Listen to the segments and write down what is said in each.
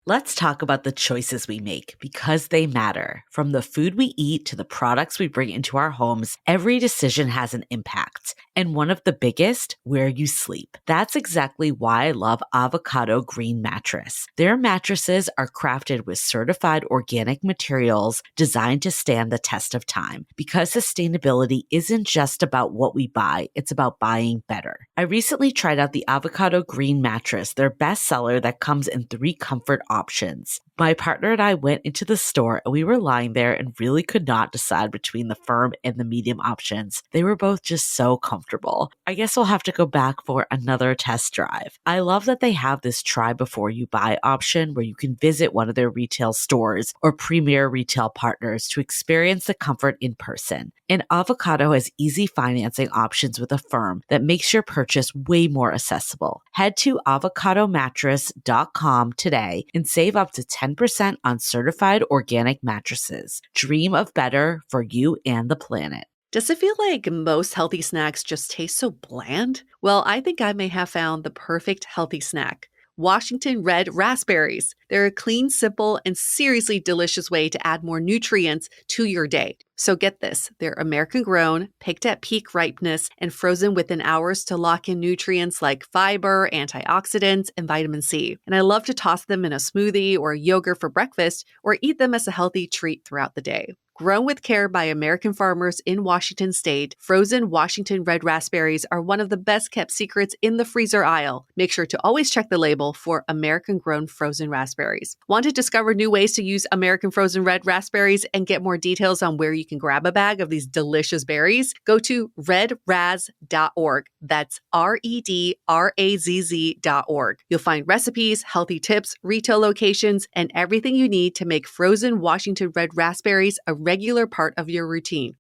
Let's talk about the choices we make because they matter. From the food we eat to the products we bring into our homes, every decision has an impact. And one of the biggest, where you sleep. That's exactly why I love Avocado Green Mattress. Their mattresses are crafted with certified organic materials designed to stand the test of time. Because sustainability isn't just about what we buy, it's about buying better. I recently tried out the Avocado Green Mattress, their bestseller that comes in 3 comfort options. My partner and I went into the store and we were lying there and really could not decide between the firm and the medium options. They were both just so comfortable. I guess we'll have to go back for another test drive. I love that they have this try before you buy option where you can visit one of their retail stores or premier retail partners to experience the comfort in person. And Avocado has easy financing options with a firm that makes your purchase way more accessible. Head to avocadomattress.com today and save up to 10% on certified organic mattresses. Dream of better for you and the planet. Does it feel like most healthy snacks just taste so bland? Well, I think I may have found the perfect healthy snack. Washington Red Raspberries. They're a clean, simple, and seriously delicious way to add more nutrients to your day. So get this, they're American grown, picked at peak ripeness, and frozen within hours to lock in nutrients like fiber, antioxidants, and vitamin C. And I love to toss them in a smoothie or yogurt for breakfast or eat them as a healthy treat throughout the day. Grown with care by American farmers in Washington state, frozen Washington Red Raspberries are one of the best kept secrets in the freezer aisle. Make sure to always check the label for American grown frozen raspberries. Want to discover new ways to use American frozen red raspberries and get more details on where you can grab a bag of these delicious berries? Go to redraz.org. That's redrazz.org. You'll find recipes, healthy tips, retail locations, and everything you need to make frozen Washington Red Raspberries a regular part of your routine.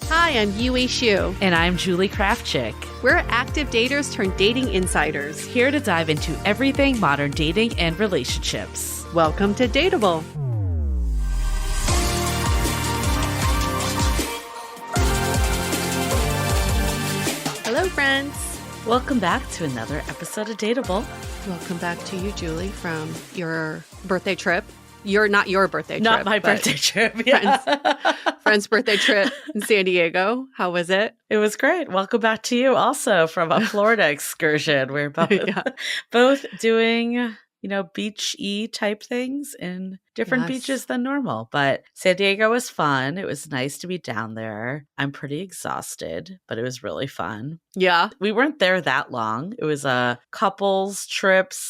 Hi, I'm Yue Xu. And I'm Julie Kraftchick. We're active daters turned dating insiders. Here to dive into everything modern dating and relationships. Welcome to Dateable. Hello, friends. Welcome back to another episode of Dateable. Welcome back to you, Julie, from your birthday trip. Not your birthday trip. Not my birthday trip. Yeah. Friend's birthday trip in San Diego. How was it? It was great. Welcome back to you also from a Florida excursion. We're both doing, beach-y type things in different beaches than normal. But San Diego was fun. It was nice to be down there. I'm pretty exhausted, but it was really fun. Yeah. We weren't there that long. It was a couples trip /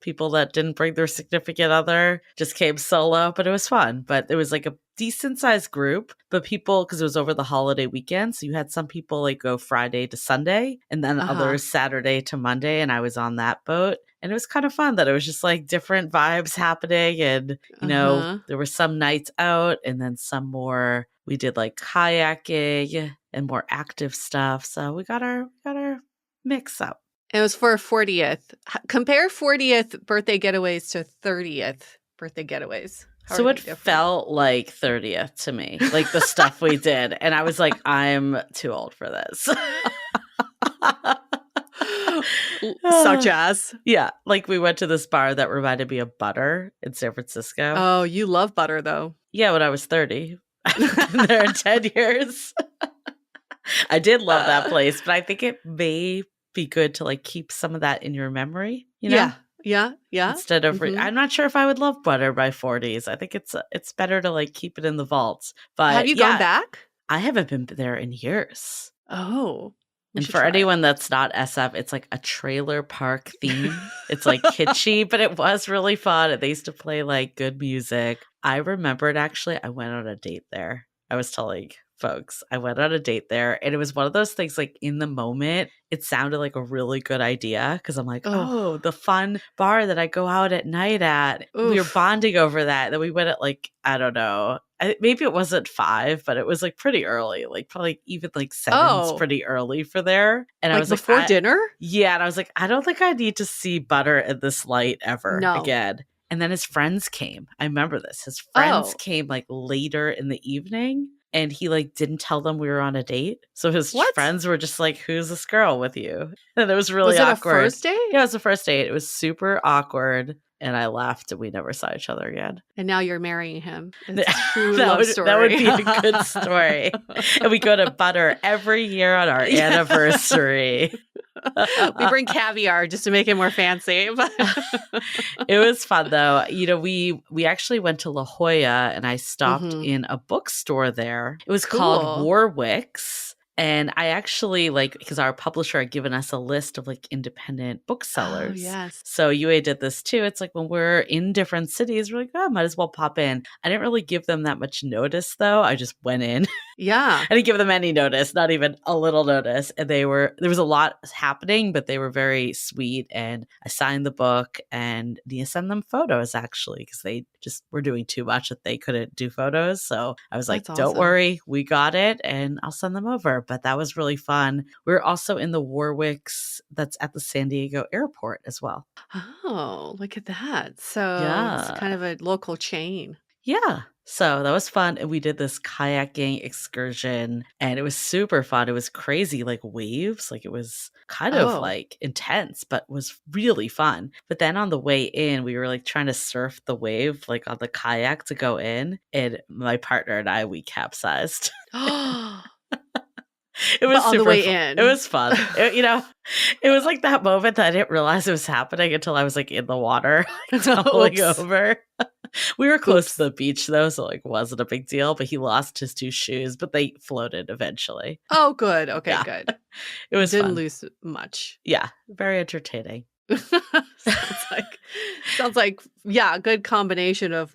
people that didn't bring their significant other, just came solo, but it was fun. But it was like a decent sized group, but people, because it was over the holiday weekend, so you had some people like go Friday to Sunday and then others Saturday to Monday, and I was on that boat. And it was kind of fun that it was just like different vibes happening, and there were some nights out and then some more, we did like kayaking and more active stuff. So we got our mix up. It was for a 40th. Compare 40th birthday getaways to 30th birthday getaways. So it felt like 30th to me, like the stuff we did. And I was like, I'm too old for this. Such as? Yeah. Like we went to this bar that reminded me of Butter in San Francisco. Oh, you love Butter though. Yeah, when I was 30. I've been there in 10 years. I did love that place, but I think it may be good to like keep some of that in your memory, Yeah. Instead of, I'm not sure if I would love Butter by 40s. I think it's better to like keep it in the vaults. But have you gone back? I haven't been there in years. Oh. And for anyone that's not SF, it's like a trailer park theme. It's like kitschy, but it was really fun. And they used to play like good music. I remembered actually, I went on a date there. I was telling folks, I went on a date there, and it was one of those things like in the moment, it sounded like a really good idea because I'm like, oh, the fun bar that I go out at night at. We were bonding over that. Then we went at like, I don't know, maybe it wasn't 5, but it was like pretty early, like probably even like 7's pretty early for there. And like I was before like, dinner? Yeah. And I was like, I don't think I need to see Butter in this light ever again. And then his friends came. I remember this. His friends came like later in the evening. And he like didn't tell them we were on a date. So his friends were just like, who's this girl with you? And it was really awkward. Was it a first date? Yeah, it was the first date. It was super awkward. Yeah. And I left and we never saw each other again. And now you're marrying him. It's a true that love would story. that would be a good story. And we go to Butter every year on our anniversary. We bring caviar just to make it more fancy. It was fun though. We actually went to La Jolla and I stopped in a bookstore there. It was called Cool. Warwick's. And I actually because our publisher had given us a list of independent booksellers. Oh, yes. So UA did this too. It's when we're in different cities, we're might as well pop in. I didn't really give them that much notice though. I just went in. Yeah. I didn't give them any notice, not even a little notice. And there was a lot happening, but they were very sweet. And I signed the book and Nia sent them photos actually, because they just were doing too much that they couldn't do photos. So I was like, That's don't awesome. worry, we got it and I'll send them over. But that was really fun. We were also in the Warwick's that's at the San Diego airport as well. Oh, look at that. So Yeah. it's kind of a local chain. Yeah. So that was fun. And we did this kayaking excursion and it was super fun. It was crazy, waves. It was kind of intense, but was really fun. But then on the way in, we were trying to surf the wave, on the kayak to go in. And my partner and I, we capsized. It was on the way in. It was fun. It was that moment that I didn't realize it was happening until I was in the water, tumbling over. We were close to the beach though, so it wasn't a big deal. But he lost his 2 shoes, but they floated eventually. Oh, good. Okay, good. It was Didn't fun. lose much. Yeah, very entertaining. sounds like a good combination of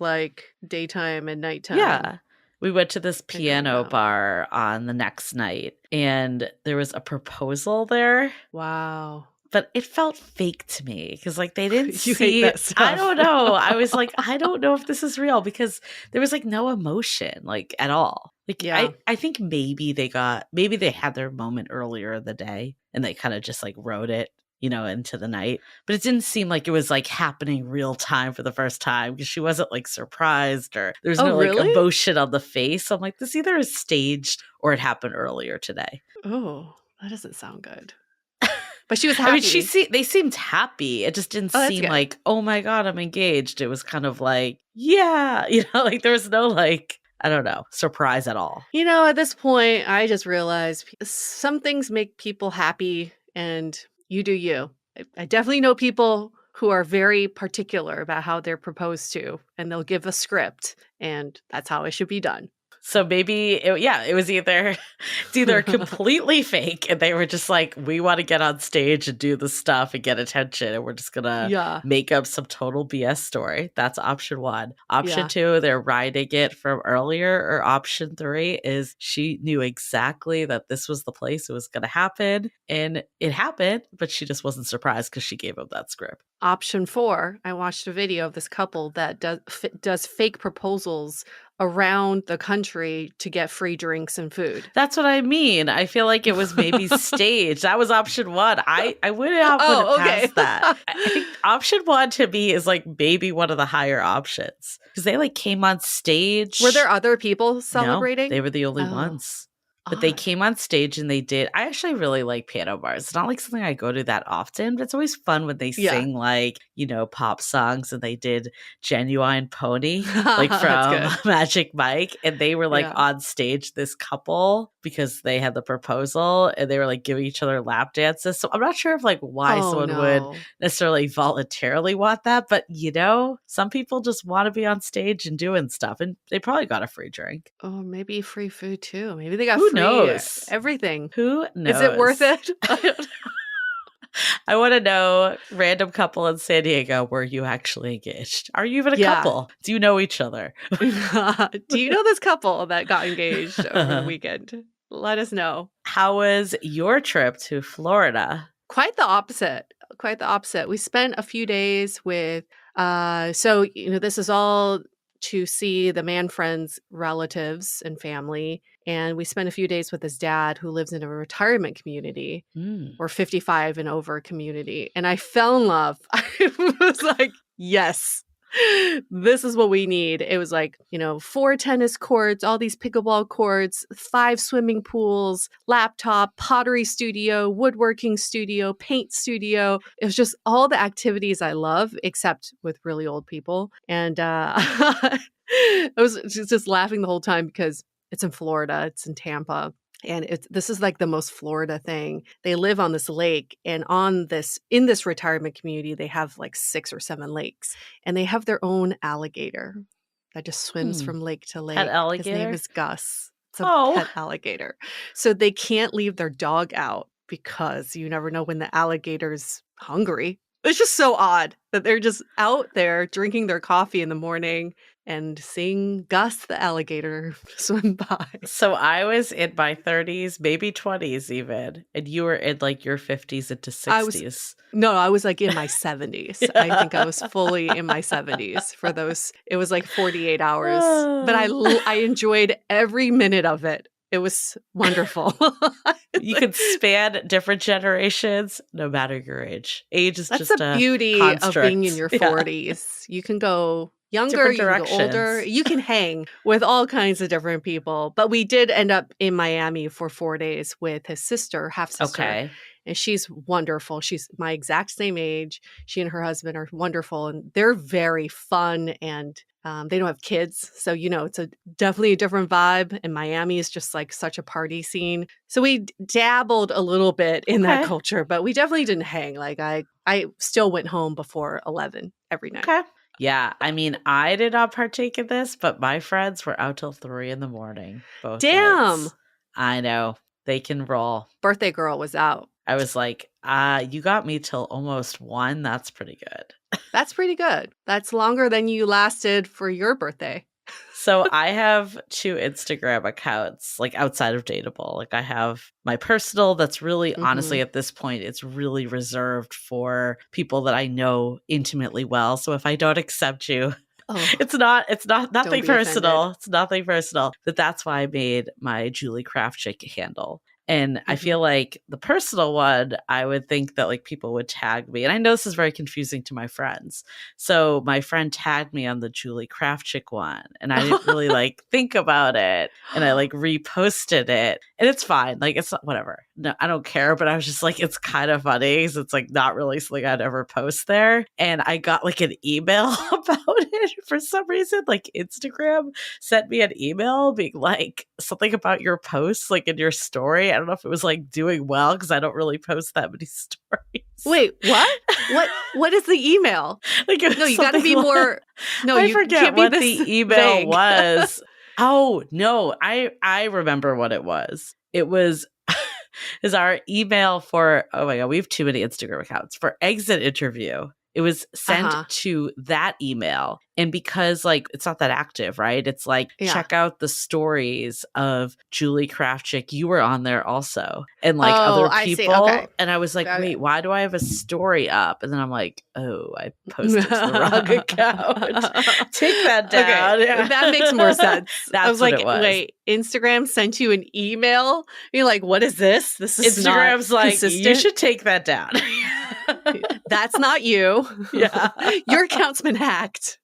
daytime and nighttime. Yeah. We went to this piano bar on the next night and there was a proposal there. Wow. But it felt fake to me because they didn't You see hate that it. stuff. I don't know. I was I don't know if this is real because there was no emotion at all. I think maybe they had their moment earlier in the day and they kind of just wrote it, into the night. But it didn't seem like it was happening real time for the first time because she wasn't surprised or there's no really? emotion on the face. I'm this either is staged or it happened earlier today. Oh, that doesn't sound good. But she was happy. I mean, they seemed happy. It just didn't seem oh my God, I'm engaged. It was kind of yeah, there was no I don't know, surprise at all. At this point, I just realized some things make people happy and you do you. I definitely know people who are very particular about how they're proposed to and they'll give a script and that's how it should be done. So maybe, it was either completely fake and they were just we want to get on stage and do the stuff and get attention and we're just going to make up some total BS story. That's option 1. Option 2, they're writing it from earlier, or option 3 is she knew exactly that this was the place it was going to happen and it happened, but she just wasn't surprised because she gave him that script. Option 4, I watched a video of this couple that does fake proposals around the country to get free drinks and food. That's what I mean. I feel like it was maybe staged. That was option 1. I wouldn't have put it past that. I think option 1 to me is maybe one of the higher options because they came on stage. Were there other people celebrating? No, they were the only ones. But they came on stage and they did. I actually really like piano bars. It's not something I go to that often, but it's always fun when they sing pop songs. And they did Genuine Pony, from Magic Mike. And they were on stage, this couple, because they had the proposal and they were giving each other lap dances. So I'm not sure if why someone would necessarily voluntarily want that. But some people just want to be on stage and doing stuff. And they probably got a free drink. Oh, maybe free food too. Maybe they got Who knows? Everything. Who knows? Is it worth it? I don't know. I want to know, random couple in San Diego, were you actually engaged? Are you even a couple? Do you know each other? Do you know this couple that got engaged over the weekend? Let us know. How was your trip to Florida? Quite the opposite. Quite the opposite. We spent a few days with, this is all to see the man friend's relatives and family. And we spent a few days with his dad, who lives in a retirement community or 55 and over community. And I fell in love. I was yes. This is what we need. It was like, 4 tennis courts, all these pickleball courts, 5 swimming pools, laptop, pottery studio, woodworking studio, paint studio. It was just all the activities I love, except with really old people. And I was just laughing the whole time because it's in Florida, it's in Tampa. And this is like the most Florida thing. They live on this lake, and in this retirement community, they have like 6 or 7 lakes, and they have their own alligator that just swims Hmm. from lake to Pet lake. His name alligator? is Gus. It's a Oh, pet alligator. So they can't leave their dog out because you never know when the alligator's hungry. It's just so odd that they're just out there drinking their coffee in the morning and seeing Gus the alligator swim by. so I was in my 30s, maybe 20s even, and you were in like your 50s into I was 60s. No, I was like in my 70s. I think I was fully in my 70s for those. It was like 48 hours, but I enjoyed every minute of it. It was wonderful. You could span different generations no matter your age. Age is That's just the a beauty of being in construct. your Yeah. 40s. You can go younger, Different you can go older, directions. you can hang with all kinds of different people. But we did end up in Miami for 4 days with his sister, half sister, Okay. and she's wonderful. She's my exact same age. She and her husband are wonderful, and they're very fun, and they don't have kids. So, it's definitely a different vibe. And Miami is just like such a party scene. So we dabbled a little bit in that Okay. culture, but we definitely didn't hang. Like I still went home before 11 every night. Okay. Yeah. I mean, I did not partake in this, but my friends were out till 3 in the morning both Damn. nights. I know. They can roll. Birthday girl was out. I was like, you got me till almost 1. That's pretty good. That's pretty good. That's longer than you lasted for your birthday. So I have 2 Instagram accounts, like outside of Dateable. Like I have my personal that's really honestly at this point, it's really reserved for people that I know intimately well. So if I don't accept you, Oh, it's nothing be personal. offended. It's nothing personal. But that's why I made my Julie Craft Chick handle. And I Mhm. feel like the personal one, I would think that like people would tag me. And I know this is very confusing to my friends. So my friend tagged me on the Julie Craft Chick one. And I didn't really like think about it. And I like reposted it. And it's fine. Like it's whatever. No, I don't care. But I was just like, it's kind of funny. So it's like not really something I'd ever post there. And I got like an email about it for some reason. Like Instagram sent me an email being like something about your posts, like in your story. I don't know if it was like doing well because I don't really post that many stories. Wait, what? What is the email? Like No, you got to be more. No, I you forget can't be what this the email vague. was. Oh no, I remember what it was. It was is our email for, oh my god, we have too many Instagram accounts for exit interview. It was sent to that email. And because like it's not that active, right? It's like check out the stories of Julie Craft Chick. You were on there also. And like other I see. people. Okay. And I was like, Okay. wait, why do I have a story up? And then I'm like, oh, I posted to the wrong account. Take that down. Okay. Yeah. That makes more sense. That's I was what like, it was. wait, Instagram sent you an email? You're like, what is this? This is Instagram's not like, consistent. you should take that down. That's not you. Yeah. Your account's been hacked.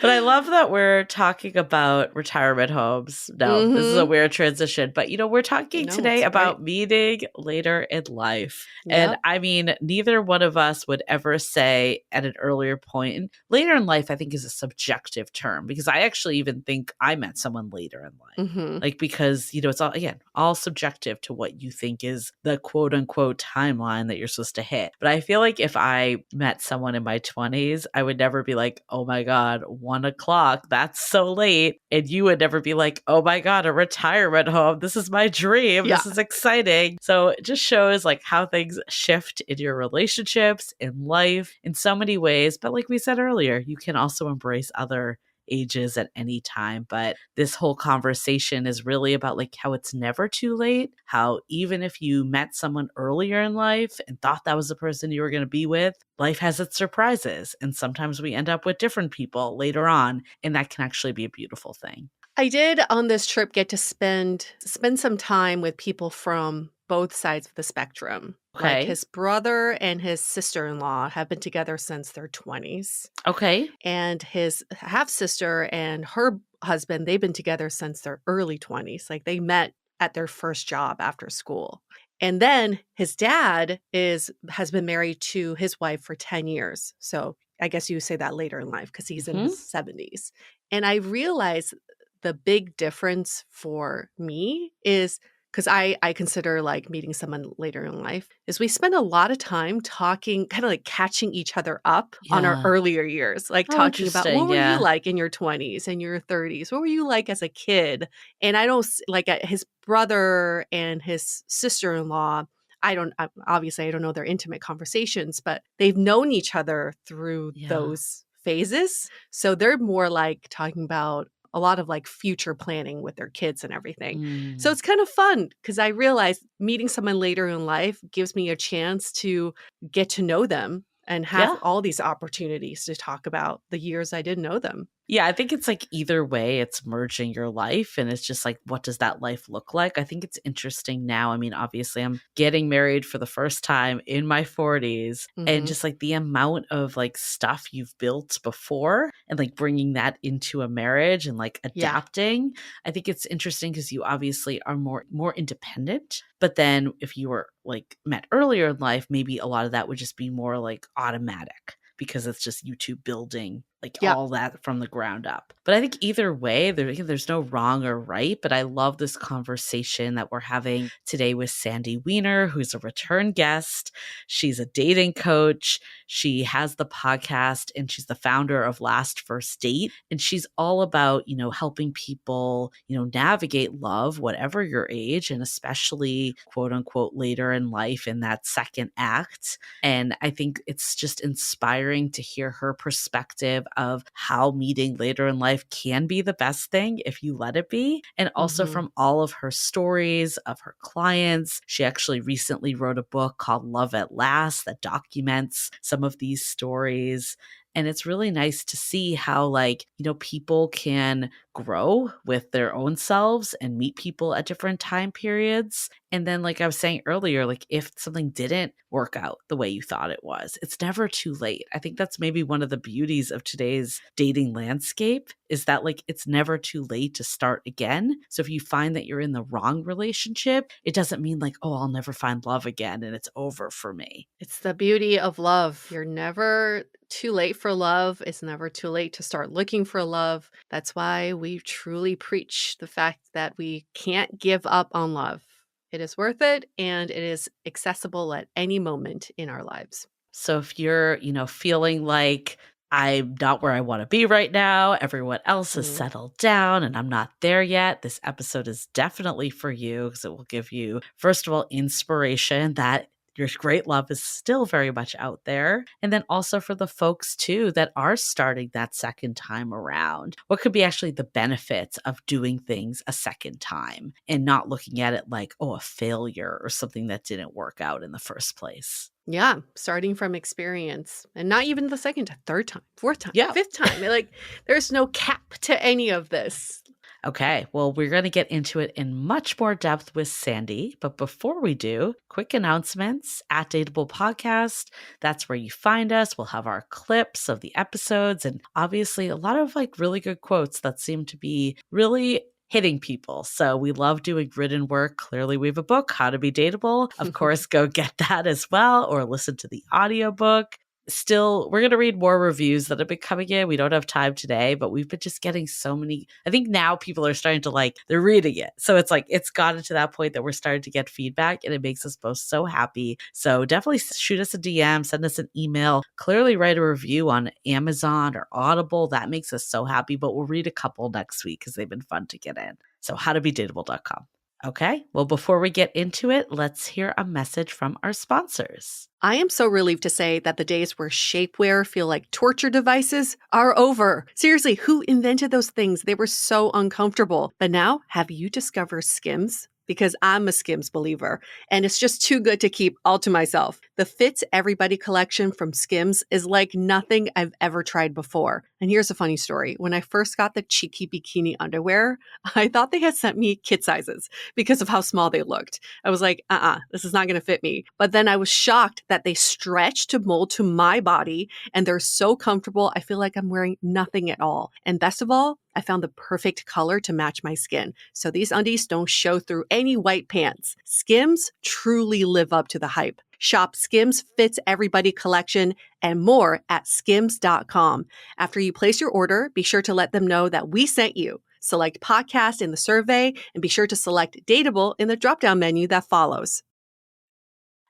But I love that we're talking about retirement homes. No, this is a weird transition, but we're talking today about meeting later in life. Yep. And I mean, neither one of us would ever say at an earlier point. And later in life, I think is a subjective term because I actually even think I met someone later in life. Like, because, it's all, again, all subjective to what you think is the quote unquote timeline that you're supposed to hit. But I feel like if I met someone in my 20s, I would never be like, oh my God, 1 o'clock, that's so late. And you would never be like, oh my God, a retirement home. This is my dream. Yeah. This is exciting. So it just shows like how things shift in your relationships, in life, in so many ways. But like we said earlier, you can also embrace other ages at any time. But this whole conversation is really about like how it's never too late, how even if you met someone earlier in life and thought that was the person you were going to be with, life has its surprises. And sometimes we end up with different people later on, and that can actually be a beautiful thing. I did on this trip get to spend some time with people from both sides of the spectrum. Like Okay. his brother and his sister-in-law have been together since their 20s. Okay. And his half sister and her husband, they've been together since their early 20s. Like they met at their first job after school. And then his dad has been married to his wife for 10 years. So I guess you say that later in life because he's in Hmm. his 70s. And I realized the big difference for me is because I consider like meeting someone later in life is we spend a lot of time talking, kind of like catching each other up on our Yeah. earlier years, like Oh, talking about interesting. what were you Yeah. like in your 20s and your 30s? What were you like as a kid? And I don't like his brother and his sister-in-law. Obviously I don't know their intimate conversations, but they've known each other through Yeah. those phases. So they're more like talking about a lot of like future planning with their kids and everything. So Mm. it's kind of fun because I realize meeting someone later in life gives me a chance to get to know them and have Yeah. all these opportunities to talk about the years I didn't know them. Yeah, I think it's like either way, it's merging your life. And it's just like, what does that life look like? I think it's interesting now. I mean, obviously, I'm getting married for the first time in my 40s. And Hmm. just like the amount of like stuff you've built before and like bringing that into a marriage and like Yeah. adapting, I think it's interesting because you obviously are more independent. But then if you were like met earlier in life, maybe a lot of that would just be more like automatic because it's just you two building like Yep. all that from the ground up. But I think either way, there's no wrong or right. But I love this conversation that we're having today with Sandy Weiner, who's a return guest. She's a dating coach. She has the podcast and she's the founder of Last First Date. And she's all about, helping people, navigate love, whatever your age, and especially quote unquote later in life in that second act. And I think it's just inspiring to hear her perspective of how meeting later in life can be the best thing if you let it be. And also Hmm. from all of her stories of her clients. She actually recently wrote a book called Love at Last that documents some of these stories. And it's really nice to see how, people can grow with their own selves and meet people at different time periods. And then, like I was saying earlier, like if something didn't work out the way you thought it was, it's never too late. I think that's maybe one of the beauties of today's dating landscape is that like it's never too late to start again. So if you find that you're in the wrong relationship, it doesn't mean like, oh, I'll never find love again and it's over for me. It's the beauty of love. You're never too late for love. It's never too late to start looking for love. That's why we truly preach the fact that we can't give up on love. It is worth it and it is accessible at any moment in our lives. So if you're, feeling like I'm not where I want to be right now, everyone else has Mm. settled down and I'm not there yet, this episode is definitely for you because it will give you, first of all, inspiration that your great love is still very much out there. And then also for the folks too that are starting that second time around, what could be actually the benefits of doing things a second time and not looking at it like, oh, a failure or something that didn't work out in the first place. Yeah, starting from experience and not even the second time, third time, fourth time, Yeah. fifth time. Like there's no cap to any of this. Okay, well, we're going to get into it in much more depth with Sandy. But before we do, quick announcements at Dateable Podcast. That's where you find us. We'll have our clips of the episodes and obviously a lot of like really good quotes that seem to be really hitting people. So we love doing written work. Clearly, we have a book, How to Be Dateable. Of course, go get that as well or listen to the audiobook. Still, we're going to read more reviews that have been coming in. We don't have time today, but we've been just getting so many. I think now people are starting to they're reading it. So it's like, it's gotten to that point that we're starting to get feedback and it makes us both so happy. So definitely shoot us a DM, send us an email, clearly write a review on Amazon or Audible. That makes us so happy, but we'll read a couple next week because they've been fun to get in. So howtobedateable.com. Okay, well, before we get into it, let's hear a message from our sponsors. I am so relieved to say that the days where shapewear feel like torture devices are over. Seriously, who invented those things? They were so uncomfortable. But now, have you discovered Skims? because I'm a Skims believer, and it's just too good to keep all to myself. The Fits Everybody collection from Skims is like nothing I've ever tried before. And here's a funny story. When I first got the cheeky bikini underwear, I thought they had sent me kid sizes because of how small they looked. I was like, this is not going to fit me. But then I was shocked that they stretch to mold to my body, and they're so comfortable. I feel like I'm wearing nothing at all. And best of all, I found the perfect color to match my skin. So these undies don't show through any white pants. Skims truly live up to the hype. Shop Skims Fits Everybody collection and more at skims.com. After you place your order, be sure to let them know that we sent you. Select podcast in the survey and be sure to select Dateable in the drop-down menu that follows.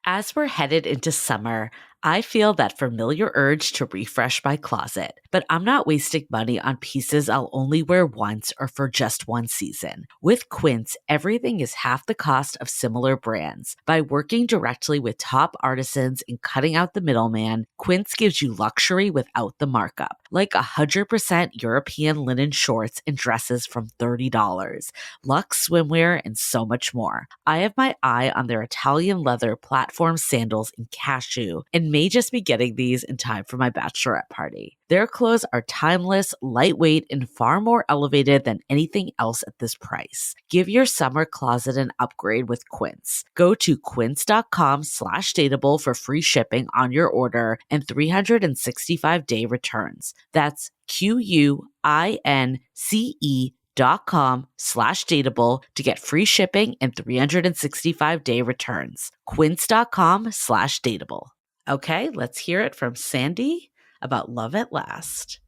As we're headed into summer, I feel that familiar urge to refresh my closet, but I'm not wasting money on pieces I'll only wear once or for just one season. With Quince, everything is half the cost of similar brands. By working directly with top artisans and cutting out the middleman, Quince gives you luxury without the markup, like 100% European linen shorts and dresses from $30, luxe swimwear, and so much more. I have my eye on their Italian leather platform sandals in cashew and may just be getting these in time for my bachelorette party. Their clothes are timeless, lightweight, and far more elevated than anything else at this price. Give your summer closet an upgrade with Quince. Go to quince.com/dateable for free shipping on your order and 365-day returns. That's QUINCE.com/dateable to get free shipping and 365-day returns. Quince.com/dateable. Okay, let's hear it from Sandy about Love at Last.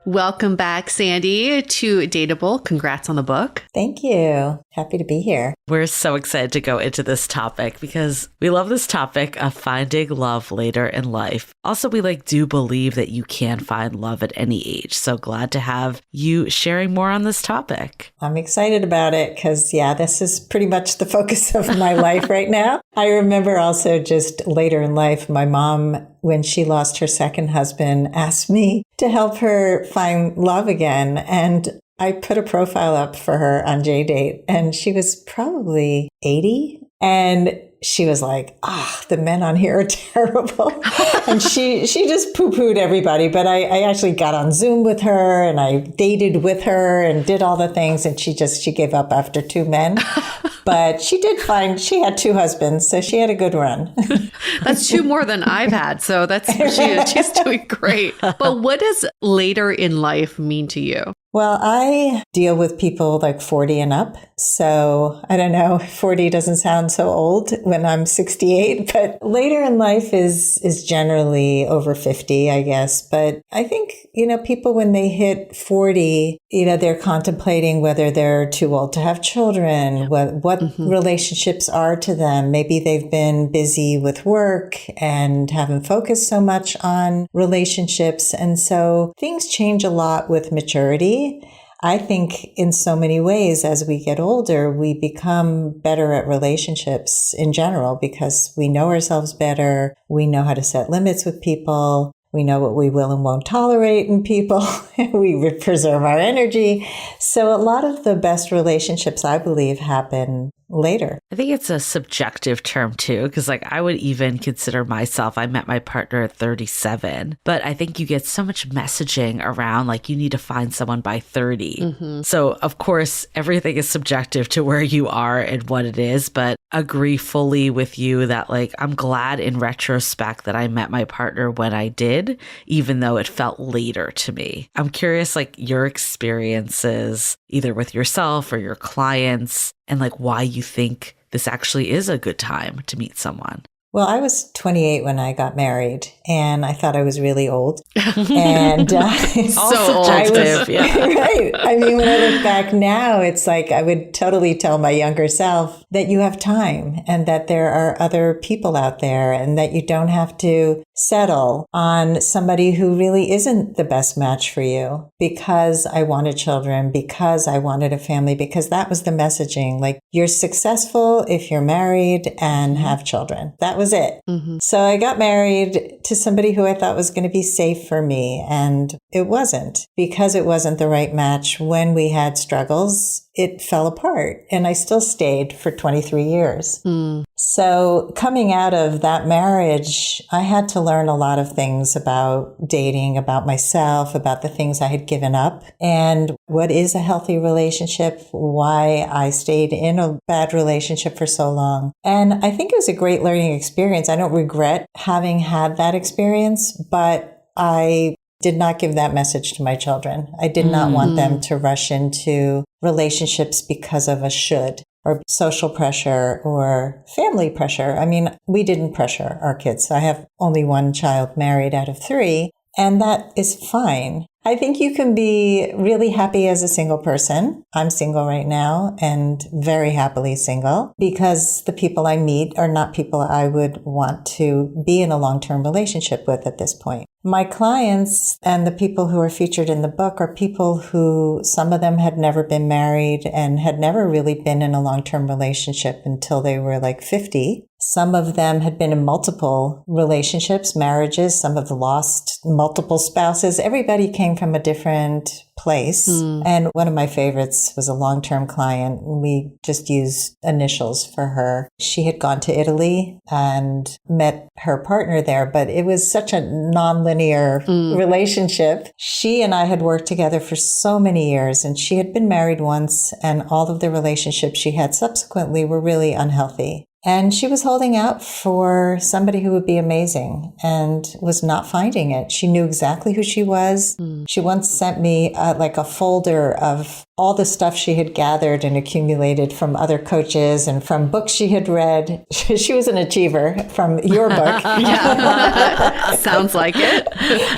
Welcome back, Sandy, to Dateable. Congrats on the book. Thank you. Happy to be here. We're so excited to go into this topic because we love this topic of finding love later in life. Also, we do believe that you can find love at any age. So glad to have you sharing more on this topic. I'm excited about it because, this is pretty much the focus of my life right now. I remember also just later in life, my mom, when she lost her second husband, asked me to help her find love again. And I put a profile up for her on JDate, and she was probably 80. And she was like, the men on here are terrible. And she just poo-pooed everybody. But I actually got on Zoom with her and I dated with her and did all the things. And she gave up after 2 men. But she had 2 husbands. So she had a good run. That's 2 more than I've had. So she's doing great. But what does later in life mean to you? Well, I deal with people like 40 and up. So I don't know, 40 doesn't sound so old when I'm 68, but later in life is generally over 50, I guess. But I think, people when they hit 40, they're contemplating whether they're too old to have children, what relationships are to them. Maybe they've been busy with work and haven't focused so much on relationships. And so things change a lot with maturity. I think in so many ways, as we get older, we become better at relationships in general because we know ourselves better. We know how to set limits with people. We know what we will and won't tolerate in people. We preserve our energy. So a lot of the best relationships, I believe, happen later. I think it's a subjective term too, because I would even consider myself, I met my partner at 37, but I think you get so much messaging around you need to find someone by 30. So of course, everything is subjective to where you are and what it is, but agree fully with you that I'm glad in retrospect that I met my partner when I did, even though it felt later to me. I'm curious, your experiences either with yourself or your clients and why you think this actually is a good time to meet someone. Well, I was 28 when I got married, and I thought I was really old. And so subjective, right. I mean, when I look back now, it's I would totally tell my younger self that you have time and that there are other people out there and that you don't have to settle on somebody who really isn't the best match for you because I wanted children, because I wanted a family, because that was the messaging. Like, you're successful if you're married and have children. That was it. Mm-hmm. So I got married to somebody who I thought was going to be safe for me. And it wasn't. Because it wasn't the right match, when we had struggles, it fell apart. And I still stayed for 23 years. Mm. So coming out of that marriage, I had to learn a lot of things about dating, about myself, about the things I had given up, and what is a healthy relationship, why I stayed in a bad relationship for so long. And I think it was a great learning experience. I don't regret having had that experience, but I did not give that message to my children. I did not want them to rush into relationships because of a should, or social pressure or family pressure. I mean, we didn't pressure our kids. I have only one child married out of 3, and that is fine. I think you can be really happy as a single person. I'm single right now and very happily single, because the people I meet are not people I would want to be in a long-term relationship with at this point. My clients and the people who are featured in the book are people who, some of them had never been married and had never really been in a long-term relationship until they were like 50. Some of them had been in multiple relationships, marriages. Some have lost multiple spouses. Everybody came from a different place. And one of my favorites was a long-term client. We just used initials for her. She had gone to Italy and met her partner there, but it was such a non-linear relationship. She and I had worked together for so many years, and she had been married once, and all of the relationships she had subsequently were really unhealthy. And she was holding out for somebody who would be amazing and was not finding it. She knew exactly who she was. She once sent me like a folder of all the stuff she had gathered and accumulated from other coaches and from books she had read. She was an achiever from your book. Yeah. Sounds like it.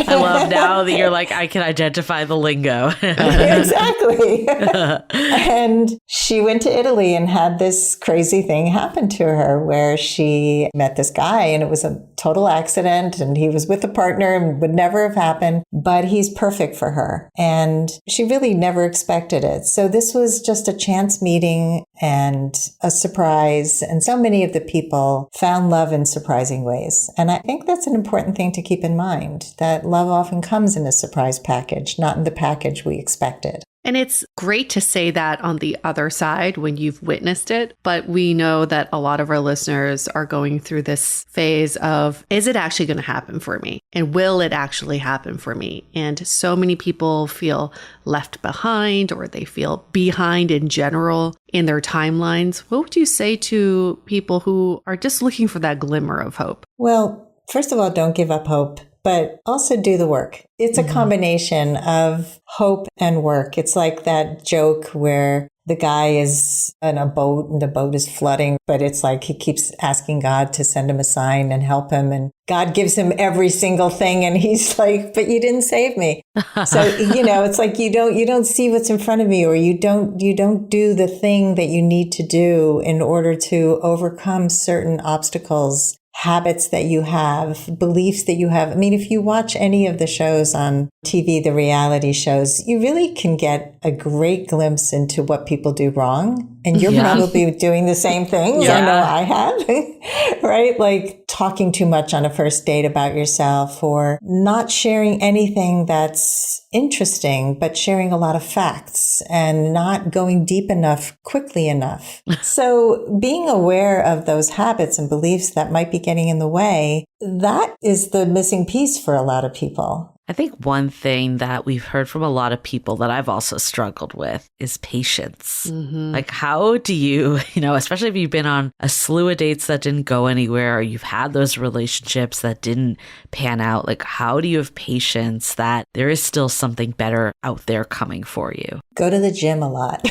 I love now that you're like, I can identify the lingo. Exactly. And she went to Italy and had this crazy thing happen to her where she met this guy, and it was a total accident, and he was with a partner and would never have happened, but he's perfect for her. And she really never expected it. So this was just a chance meeting and a surprise. And so many of the people found love in surprising ways. And I think that's an important thing to keep in mind, that love often comes in a surprise package, not in the package we expected. And it's great to say that on the other side when you've witnessed it. But we know that a lot of our listeners are going through this phase of, is it actually going to happen for me? And will it actually happen for me? And so many people feel left behind, or they feel behind in general in their timelines. What would you say to people who are just looking for that glimmer of hope? Well, first of all, don't give up hope, but also do the work. It's a combination of hope and work. It's like that joke where the guy is in a boat and the boat is flooding, but it's like he keeps asking God to send him a sign and help him. And God gives him every single thing. And he's like, but you didn't save me. So, it's like you don't see what's in front of you, or you don't do the thing that you need to do in order to overcome certain obstacles, habits that you have, beliefs that you have. I mean, if you watch any of the shows on TV, the reality shows, you really can get a great glimpse into what people do wrong. And you're probably doing the same things. I know I have, right? Like talking too much on a first date about yourself, or not sharing anything that's interesting, but sharing a lot of facts and not going deep enough, quickly enough. So being aware of those habits and beliefs that might be getting in the way, that is the missing piece for a lot of people. I think one thing that we've heard from a lot of people that I've also struggled with is patience. Like, how do you, especially if you've been on a slew of dates that didn't go anywhere, or you've had those relationships that didn't pan out, like, how do you have patience that there is still something better out there coming for you? Go to the gym a lot.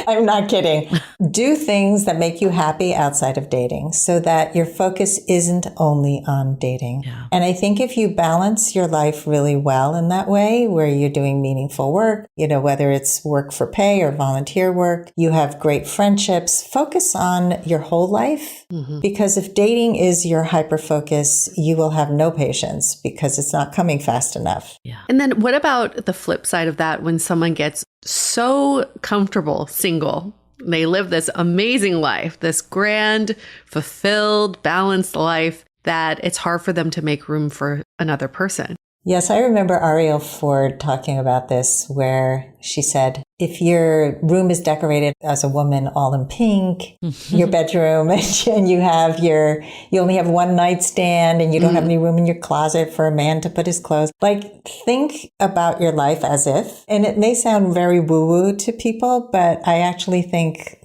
I'm not kidding. Do things that make you happy outside of dating so that your focus isn't only on dating. Yeah. And I think if you balance balance your life really well in that way, where you're doing meaningful work, whether it's work for pay or volunteer work, you have great friendships. Focus on your whole life, because if dating is your hyper focus, you will have no patience because it's not coming fast enough. Yeah. And then what about the flip side of that, when someone gets so comfortable single? They live this amazing life, this grand, fulfilled, balanced life, that it's hard for them to make room for another person. Yes, I remember Ariel Ford talking about this, where she said, if your room is decorated as a woman all in pink, your bedroom, and you only have one nightstand and you don't have any room in your closet for a man to put his clothes. Like, think about your life as if, and it may sound very woo-woo to people, but I actually think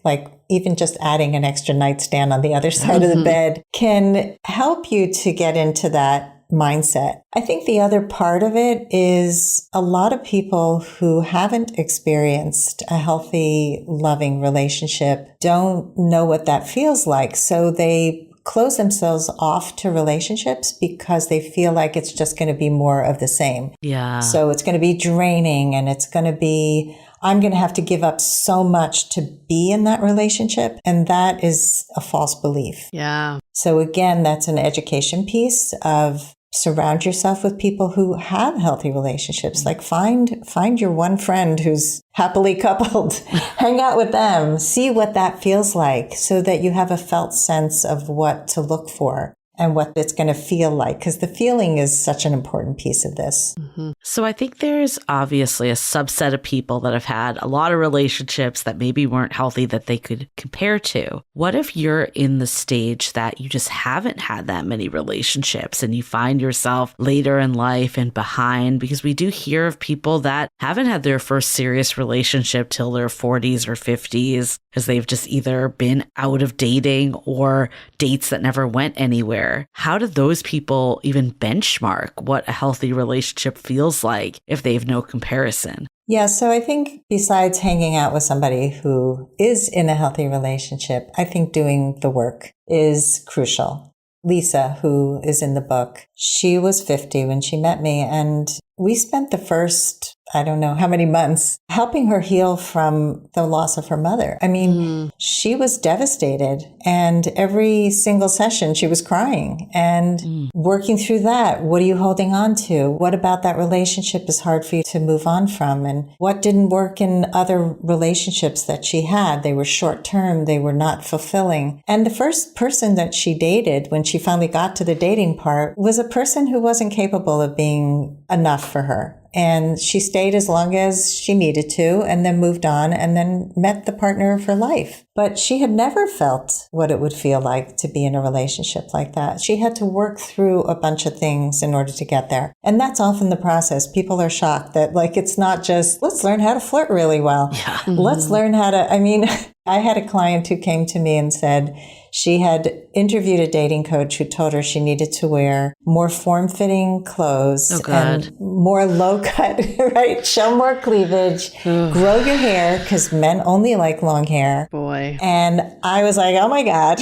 even just adding an extra nightstand on the other side of the bed can help you to get into that mindset. I think the other part of it is a lot of people who haven't experienced a healthy, loving relationship don't know what that feels like. So they close themselves off to relationships because they feel like it's just going to be more of the same. Yeah. So it's going to be draining, and it's going to be, I'm going to have to give up so much to be in that relationship. And that is a false belief. Yeah. So again, that's an education piece of surround yourself with people who have healthy relationships. Like find your one friend who's happily coupled, hang out with them, see what that feels like, so that you have a felt sense of what to look for and what it's going to feel like, because the feeling is such an important piece of this. So I think there's obviously a subset of people that have had a lot of relationships that maybe weren't healthy that they could compare to. What if you're in the stage that you just haven't had that many relationships and you find yourself later in life and behind? Because we do hear of people that haven't had their first serious relationship till their 40s or 50s because they've just either been out of dating or dates that never went anywhere. How do those people even benchmark what a healthy relationship feels like if they have no comparison? Yeah, so I think besides hanging out with somebody who is in a healthy relationship, I think doing the work is crucial. Lisa, who is in the book, she was 50 when she met me, and we spent the first, I don't know how many months, helping her heal from the loss of her mother. I mean, she was devastated, and every single session she was crying and working through that. What are you holding on to? What about that relationship is hard for you to move on from? And what didn't work in other relationships that she had? They were short term. They were not fulfilling. And the first person that she dated, when she finally got to the dating part, was a person who wasn't capable of being enough for her. And she stayed as long as she needed to, and then moved on, and then met the partner of her life. But she had never felt what it would feel like to be in a relationship like that. She had to work through a bunch of things in order to get there. And that's often the process. People are shocked that, it's not just, let's learn how to flirt really well. Yeah. Let's learn how to, I had a client who came to me and said she had interviewed a dating coach who told her she needed to wear more form-fitting clothes and more low-cut, right? Show more cleavage, grow your hair, because men only like long hair. Boy. And I was like, oh my God,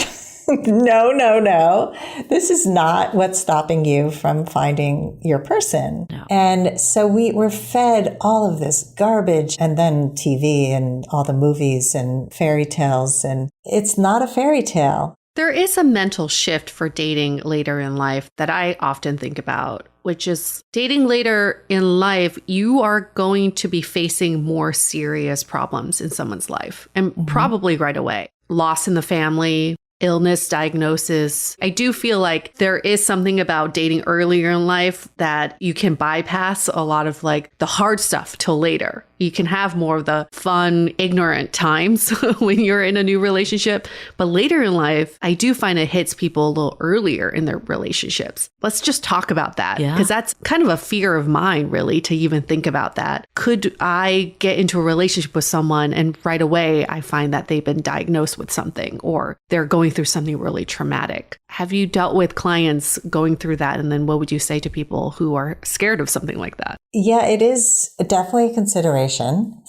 no. This is not what's stopping you from finding your person. No. And so we were fed all of this garbage, and then TV and all the movies and fairy tales. And it's not a fairy tale. There is a mental shift for dating later in life that I often think about, which is dating later in life, you are going to be facing more serious problems in someone's life, and probably right away. Loss in the family, illness diagnosis. I do feel like there is something about dating earlier in life that you can bypass a lot of the hard stuff till later. You can have more of the fun, ignorant times when you're in a new relationship. But later in life, I do find it hits people a little earlier in their relationships. Let's just talk about that, because that's kind of a fear of mine, really, to even think about that. Could I get into a relationship with someone and right away I find that they've been diagnosed with something, or they're going through something really traumatic? Have you dealt with clients going through that? And then what would you say to people who are scared of something like that? Yeah, it is definitely a consideration.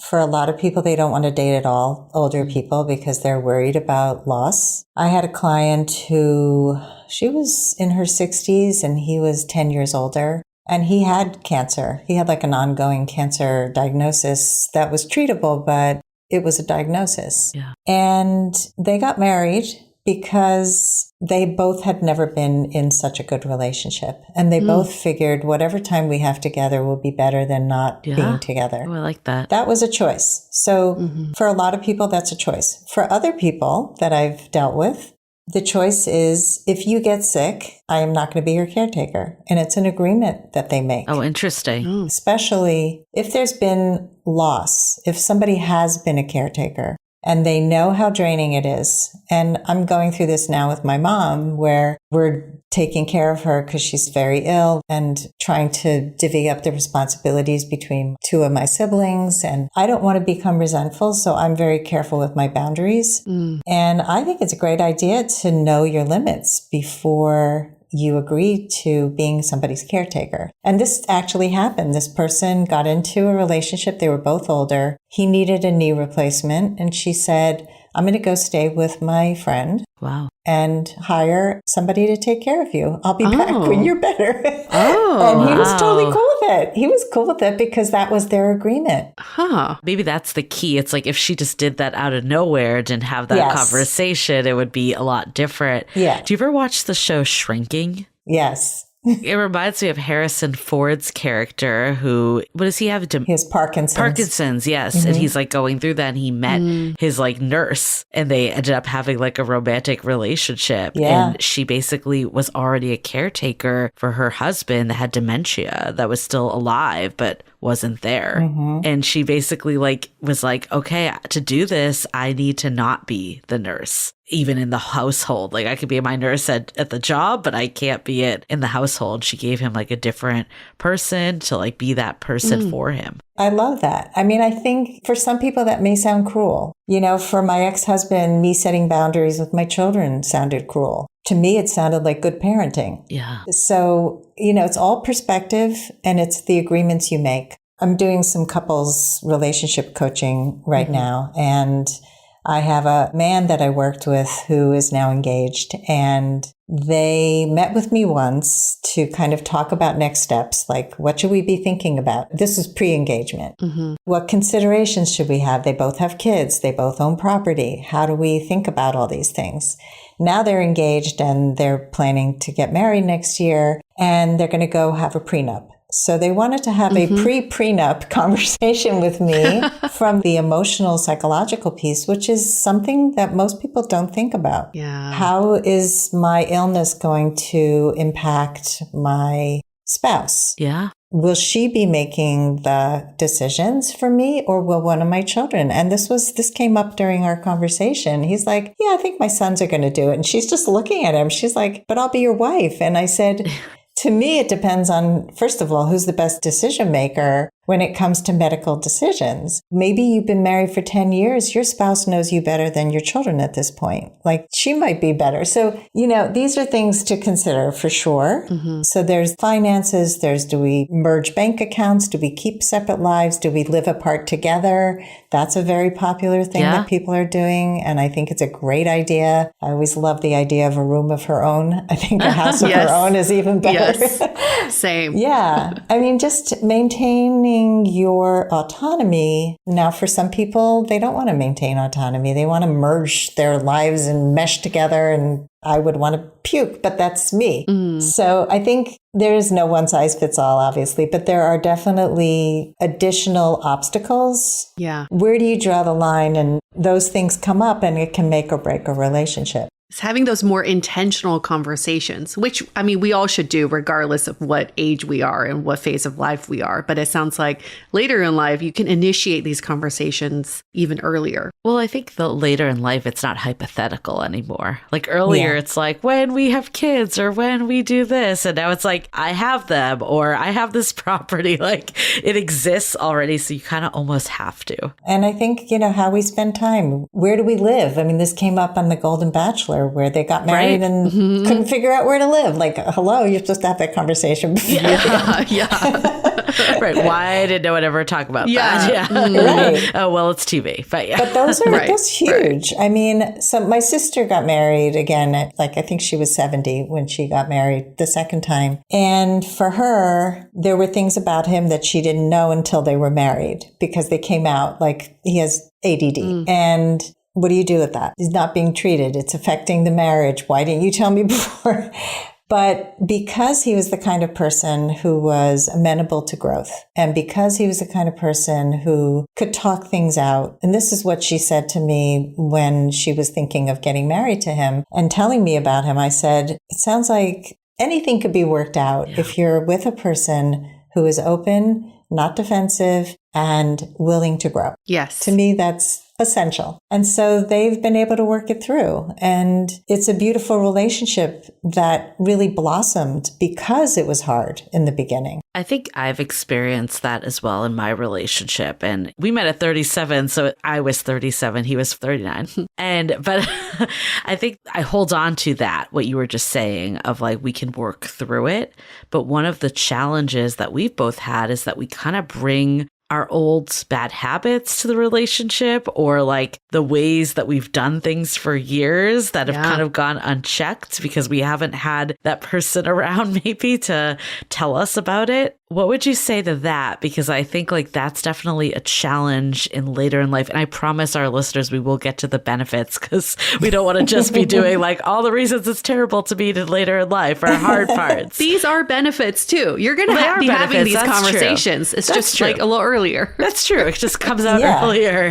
For a lot of people, they don't want to date at all, older people, because they're worried about loss. I had a client who, she was in her 60s and he was 10 years older. And he had cancer. He had like an ongoing cancer diagnosis that was treatable, but it was a diagnosis. Yeah. And they got married because they both had never been in such a good relationship. And they both figured whatever time we have together will be better than not being together. Oh, I like that. That was a choice. So for a lot of people, that's a choice. For other people that I've dealt with, the choice is if you get sick, I am not going to be your caretaker. And it's an agreement that they make. Oh, interesting. Especially if there's been loss, if somebody has been a caretaker and they know how draining it is. And I'm going through this now with my mom where we're taking care of her because she's very ill and trying to divvy up the responsibilities between two of my siblings. And I don't want to become resentful, so I'm very careful with my boundaries. And I think it's a great idea to know your limits before you agree to being somebody's caretaker. And this actually happened. This person got into a relationship. They were both older. He needed a knee replacement. And she said, I'm going to go stay with my friend. Wow. And hire somebody to take care of you. I'll be back when you're better. Oh, and he was totally cool with it. He was cool with it because that was their agreement. Maybe that's the key. It's like if she just did that out of nowhere, didn't have that conversation, it would be a lot different. Yeah. Do you ever watch the show Shrinking? Yes. It reminds me of Harrison Ford's character who, what does he have? He has Parkinson's. Parkinson's, yes. And he's like going through that and he met his like nurse and they ended up having like a romantic relationship. Yeah. And she basically was already a caretaker for her husband that had dementia that was still alive, but wasn't there. And she basically like was like, okay, to do this, I need to not be the nurse. Even in the household, like I could be my nurse at the job, but I can't be it in the household. She gave him like a different person to like be that person for him. I love that. I mean, I think for some people that may sound cruel. You know, for my ex-husband, me setting boundaries with my children sounded cruel. To me, it sounded like good parenting. Yeah. So, you know, it's all perspective and it's the agreements you make. I'm doing some couples relationship coaching right now, and I have a man that I worked with who is now engaged, and they met with me once to kind of talk about next steps, like what should we be thinking about? This is pre-engagement. What considerations should we have? They both have kids. They both own property. How do we think about all these things? Now they're engaged and they're planning to get married next year, and they're going to go have a prenup. So they wanted to have a pre-prenup conversation with me from the emotional, psychological piece, which is something that most people don't think about. Yeah. How is my illness going to impact my spouse? Yeah. Will she be making the decisions for me, or will one of my children? And this came up during our conversation. He's like, yeah, I think my sons are going to do it. And she's just looking at him. She's like, but I'll be your wife. And I said, to me, it depends on, first of all, who's the best decision maker when it comes to medical decisions. Maybe you've been married for 10 years. Your spouse knows you better than your children at this point. Like, she might be better. So, you know, these are things to consider for sure. So there's finances. There's, do we merge bank accounts? Do we keep separate lives? Do we live apart together? That's a very popular thing that people are doing. And I think it's a great idea. I always love the idea of a room of her own. I think a house of her own is even better. Yes. Same. Yeah. I mean, just maintaining your autonomy. Now, for some people, they don't want to maintain autonomy. They want to merge their lives and mesh together. And I would want to puke, but that's me. So I think there is no one size fits all, obviously, but there are definitely additional obstacles. Yeah. Where do you draw the line? And those things come up and it can make or break a relationship. It's having those more intentional conversations, which, I mean, we all should do regardless of what age we are and what phase of life we are. But it sounds like later in life, you can initiate these conversations even earlier. Well, I think the later in life, it's not hypothetical anymore. Like earlier, it's like when we have kids or when we do this. And now it's like, I have them or I have this property. Like it exists already. So you kind of almost have to. And I think, you know, how we spend time. Where do we live? I mean, this came up on The Golden Bachelor. Bachelor where they got married and couldn't figure out where to live. Like, hello, you're supposed to have that conversation before. Right. Why did no one ever talk about that? Right. Oh, well, it's TV. But But those are those huge. I mean, so my sister got married again at, like, I think she was 70 when she got married the second time. And for her, there were things about him that she didn't know until they were married because they came out, like he has ADD. And what do you do with that? He's not being treated. It's affecting the marriage. Why didn't you tell me before? But because he was the kind of person who was amenable to growth, and because he was the kind of person who could talk things out, and this is what she said to me when she was thinking of getting married to him and telling me about him, I said, it sounds like anything could be worked out if you're with a person who is open, not defensive, and willing to grow. Yes. To me, that's essential. And so they've been able to work it through. And it's a beautiful relationship that really blossomed because it was hard in the beginning. I think I've experienced that as well in my relationship. And we met at 37. So I was 37. He was 39. But I think I hold on to that, what you were just saying of like, we can work through it. But one of the challenges that we've both had is that we kind of bring our old bad habits to the relationship, or like the ways that we've done things for years that have kind of gone unchecked because we haven't had that person around maybe to tell us about it. What would you say to that? Because I think like that's definitely a challenge in later in life. And I promise our listeners we will get to the benefits because we don't want to just be doing like all the reasons it's terrible to meet in later in life or hard parts. These are benefits too. You're going to be having these conversations. True. It's just true. Like a little earlier. That's true. It just comes out earlier.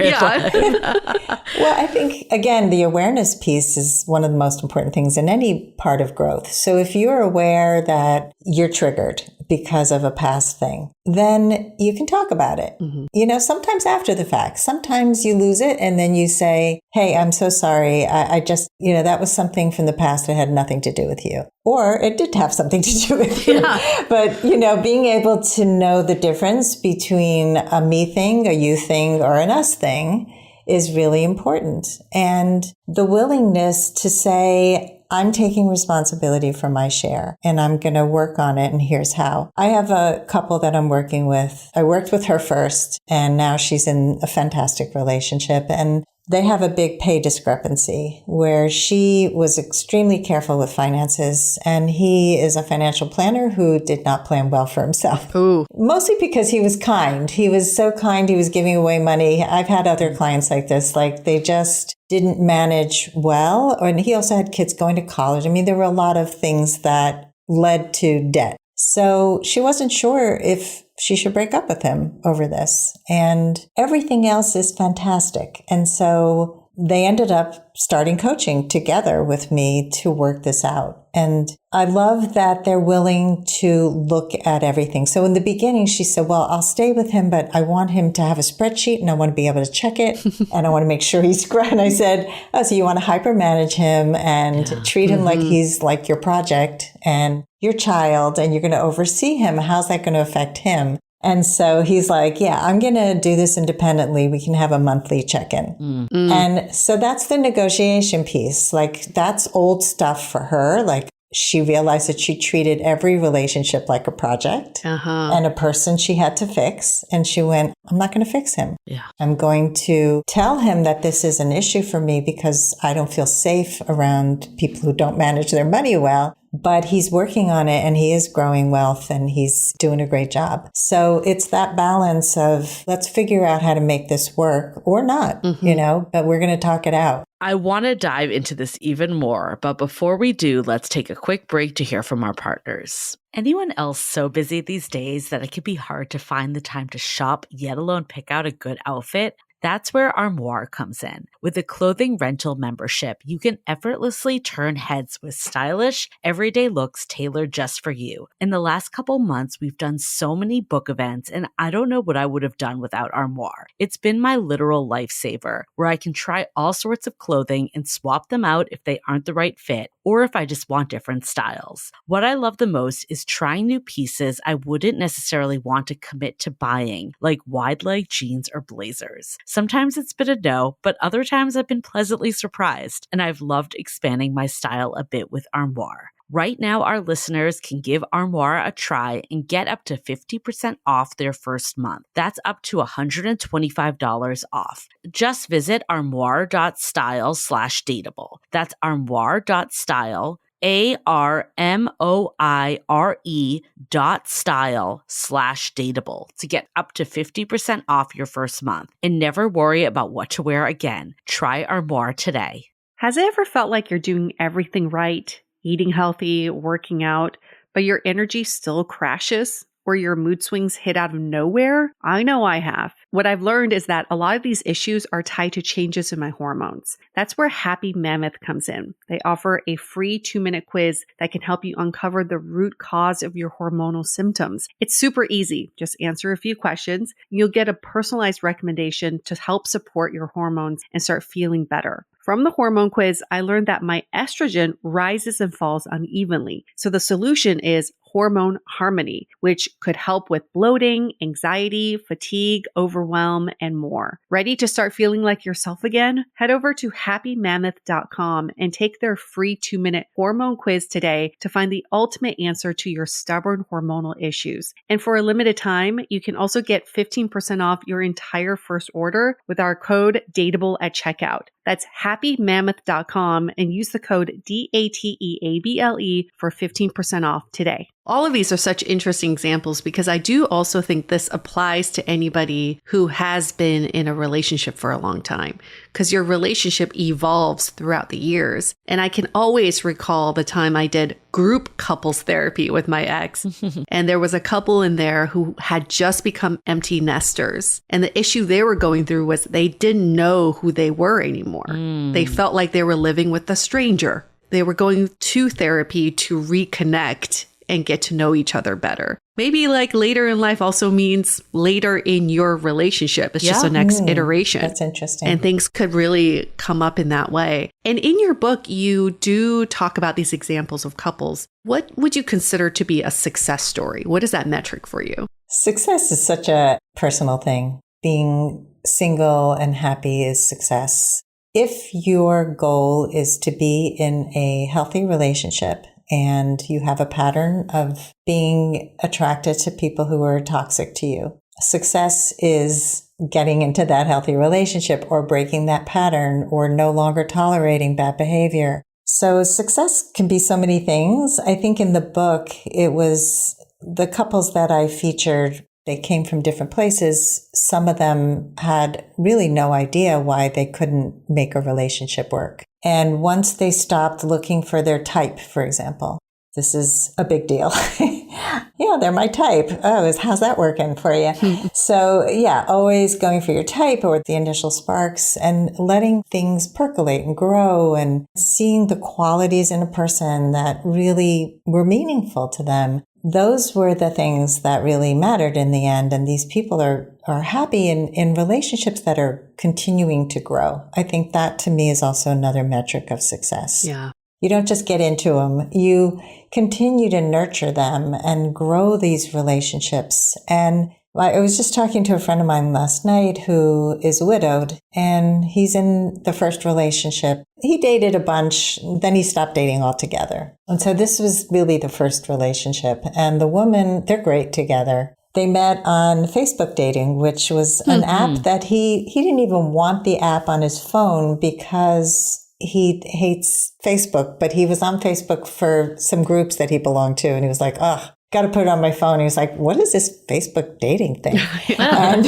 Well, I think, again, the awareness piece is one of the most important things in any part of growth. So if you're aware that you're triggered because of a past thing, then you can talk about it. You know, sometimes after the fact, sometimes you lose it and then you say, hey, I'm so sorry. I just, you know, that was something from the past that had nothing to do with you. Or it did have something to do with you. But, you know, being able to know the difference between a me thing, a you thing, or an us thing is really important. And the willingness to say, I'm taking responsibility for my share and I'm going to work on it. And here's how. I have a couple that I'm working with. I worked with her first and now she's in a fantastic relationship. And they have a big pay discrepancy where she was extremely careful with finances and he is a financial planner who did not plan well for himself. Ooh. Mostly because he was kind. He was so kind. He was giving away money. I've had other clients like this, like they just didn't manage well. And he also had kids going to college. I mean, there were a lot of things that led to debt. So she wasn't sure if she should break up with him over this. And everything else is fantastic. And so they ended up starting coaching together with me to work this out. And I love that they're willing to look at everything. So in the beginning, she said, well, I'll stay with him, but I want him to have a spreadsheet and I want to be able to check it. And I want to make sure he's great. And I said, oh, so you want to hypermanage him and treat him like he's like your project and your child and you're going to oversee him. How's that going to affect him? And so he's like, yeah, I'm going to do this independently. We can have a monthly check-in. And so that's the negotiation piece. Like that's old stuff for her. Like she realized that she treated every relationship like a project and a person she had to fix. And she went, I'm not going to fix him. I'm going to tell him that this is an issue for me because I don't feel safe around people who don't manage their money well. But he's working on it and he is growing wealth and he's doing a great job. So it's that balance of let's figure out how to make this work or not, you know, but we're going to talk it out. I want to dive into this even more, but before we do, let's take a quick break to hear from our partners. Anyone else so busy these days that it can be hard to find the time to shop, yet alone pick out a good outfit? That's where Armoire comes in. With a clothing rental membership, you can effortlessly turn heads with stylish, everyday looks tailored just for you. In the last couple months, we've done so many book events, and I don't know what I would have done without Armoire. It's been my literal lifesaver, where I can try all sorts of clothing and swap them out if they aren't the right fit, or if I just want different styles. What I love the most is trying new pieces I wouldn't necessarily want to commit to buying, like wide leg jeans or blazers. Sometimes it's been a no, but other times I've been pleasantly surprised, and I've loved expanding my style a bit with Armoire. Right now, our listeners can give Armoire a try and get up to 50% off their first month. That's up to $125 off. Just visit armoire.style/dateable. That's armoire.style, ARMOIRE.style/dateable to get up to 50% off your first month and never worry about what to wear again. Try Armoire today. Has it ever felt like you're doing everything right, eating healthy, working out, but your energy still crashes? Or your mood swings hit out of nowhere? I know I have. What I've learned is that a lot of these issues are tied to changes in my hormones. That's where Happy Mammoth comes in. They offer a free 2-minute quiz that can help you uncover the root cause of your hormonal symptoms. It's super easy. Just answer a few questions. You'll get a personalized recommendation to help support your hormones and start feeling better. From the hormone quiz, I learned that my estrogen rises and falls unevenly. So the solution is hormone harmony, which could help with bloating, anxiety, fatigue, overwhelm, and more. Ready to start feeling like yourself again? Head over to happymammoth.com and take their free 2-minute hormone quiz today to find the ultimate answer to your stubborn hormonal issues. And for a limited time, you can also get 15% off your entire first order with our code DATEABLE at checkout. That's happymammoth.com and use the code DATEABLE for 15% off today. All of these are such interesting examples because I do also think this applies to anybody who has been in a relationship for a long time, because your relationship evolves throughout the years. And I can always recall the time I did group couples therapy with my ex. And there was a couple in there who had just become empty nesters. And the issue they were going through was they didn't know who they were anymore. They felt like they were living with a stranger. They were going to therapy to reconnect and get to know each other better. Maybe like later in life also means later in your relationship. It's just a next iteration. That's interesting. And things could really come up in that way. And in your book, you do talk about these examples of couples. What would you consider to be a success story? What is that metric for you? Success is such a personal thing. Being single and happy is success. If your goal is to be in a healthy relationship, and you have a pattern of being attracted to people who are toxic to you, success is getting into that healthy relationship or breaking that pattern or no longer tolerating bad behavior. So success can be so many things. I think in the book, it was the couples that I featured, they came from different places. Some of them had really no idea why they couldn't make a relationship work. And once they stopped looking for their type, for example, this is a big deal. Yeah, they're my type. Oh, how's that working for you? So yeah, always going for your type or the initial sparks and letting things percolate and grow and seeing the qualities in a person that really were meaningful to them. Those were the things that really mattered in the end. And these people are happy in relationships that are continuing to grow. I think that to me is also another metric of success. Yeah. You don't just get into them. You continue to nurture them and grow these relationships. And I was just talking to a friend of mine last night who is widowed, and he's in the first relationship. He dated a bunch, then he stopped dating altogether. And so this was really the first relationship. And the woman, they're great together. They met on Facebook dating, which was an app that he didn't even want the app on his phone because he hates Facebook, but he was on Facebook for some groups that he belonged to. And he was like, oh, got to put it on my phone. He was like, what is this Facebook dating thing? And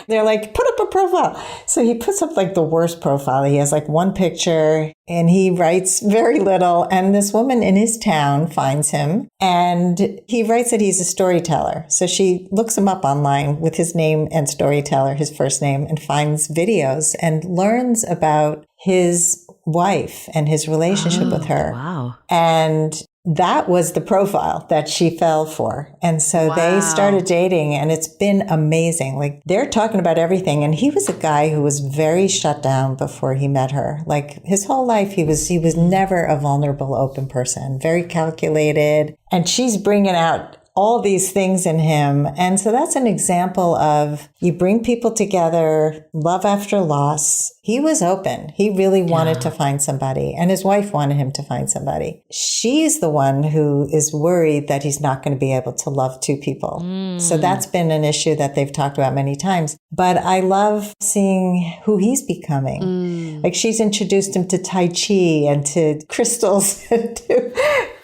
they're like, put up a profile. So he puts up like the worst profile. He has like one picture and he writes very little. And this woman in his town finds him and he writes that he's a storyteller. So she looks him up online with his name and storyteller, his first name, and finds videos and learns about his wife and his relationship with her. Wow. And that was the profile that she fell for. And so they started dating, and it's been amazing. Like, they're talking about everything. And he was a guy who was very shut down before he met her. Like, his whole life, he was never a vulnerable, open person, very calculated. And she's bringing out all these things in him. And so that's an example of, you bring people together, love after loss. He was open. He really wanted to find somebody, and his wife wanted him to find somebody. She's the one who is worried that he's not going to be able to love two people. So that's been an issue that they've talked about many times. But I love seeing who he's becoming. Like, she's introduced him to Tai Chi and to crystals and to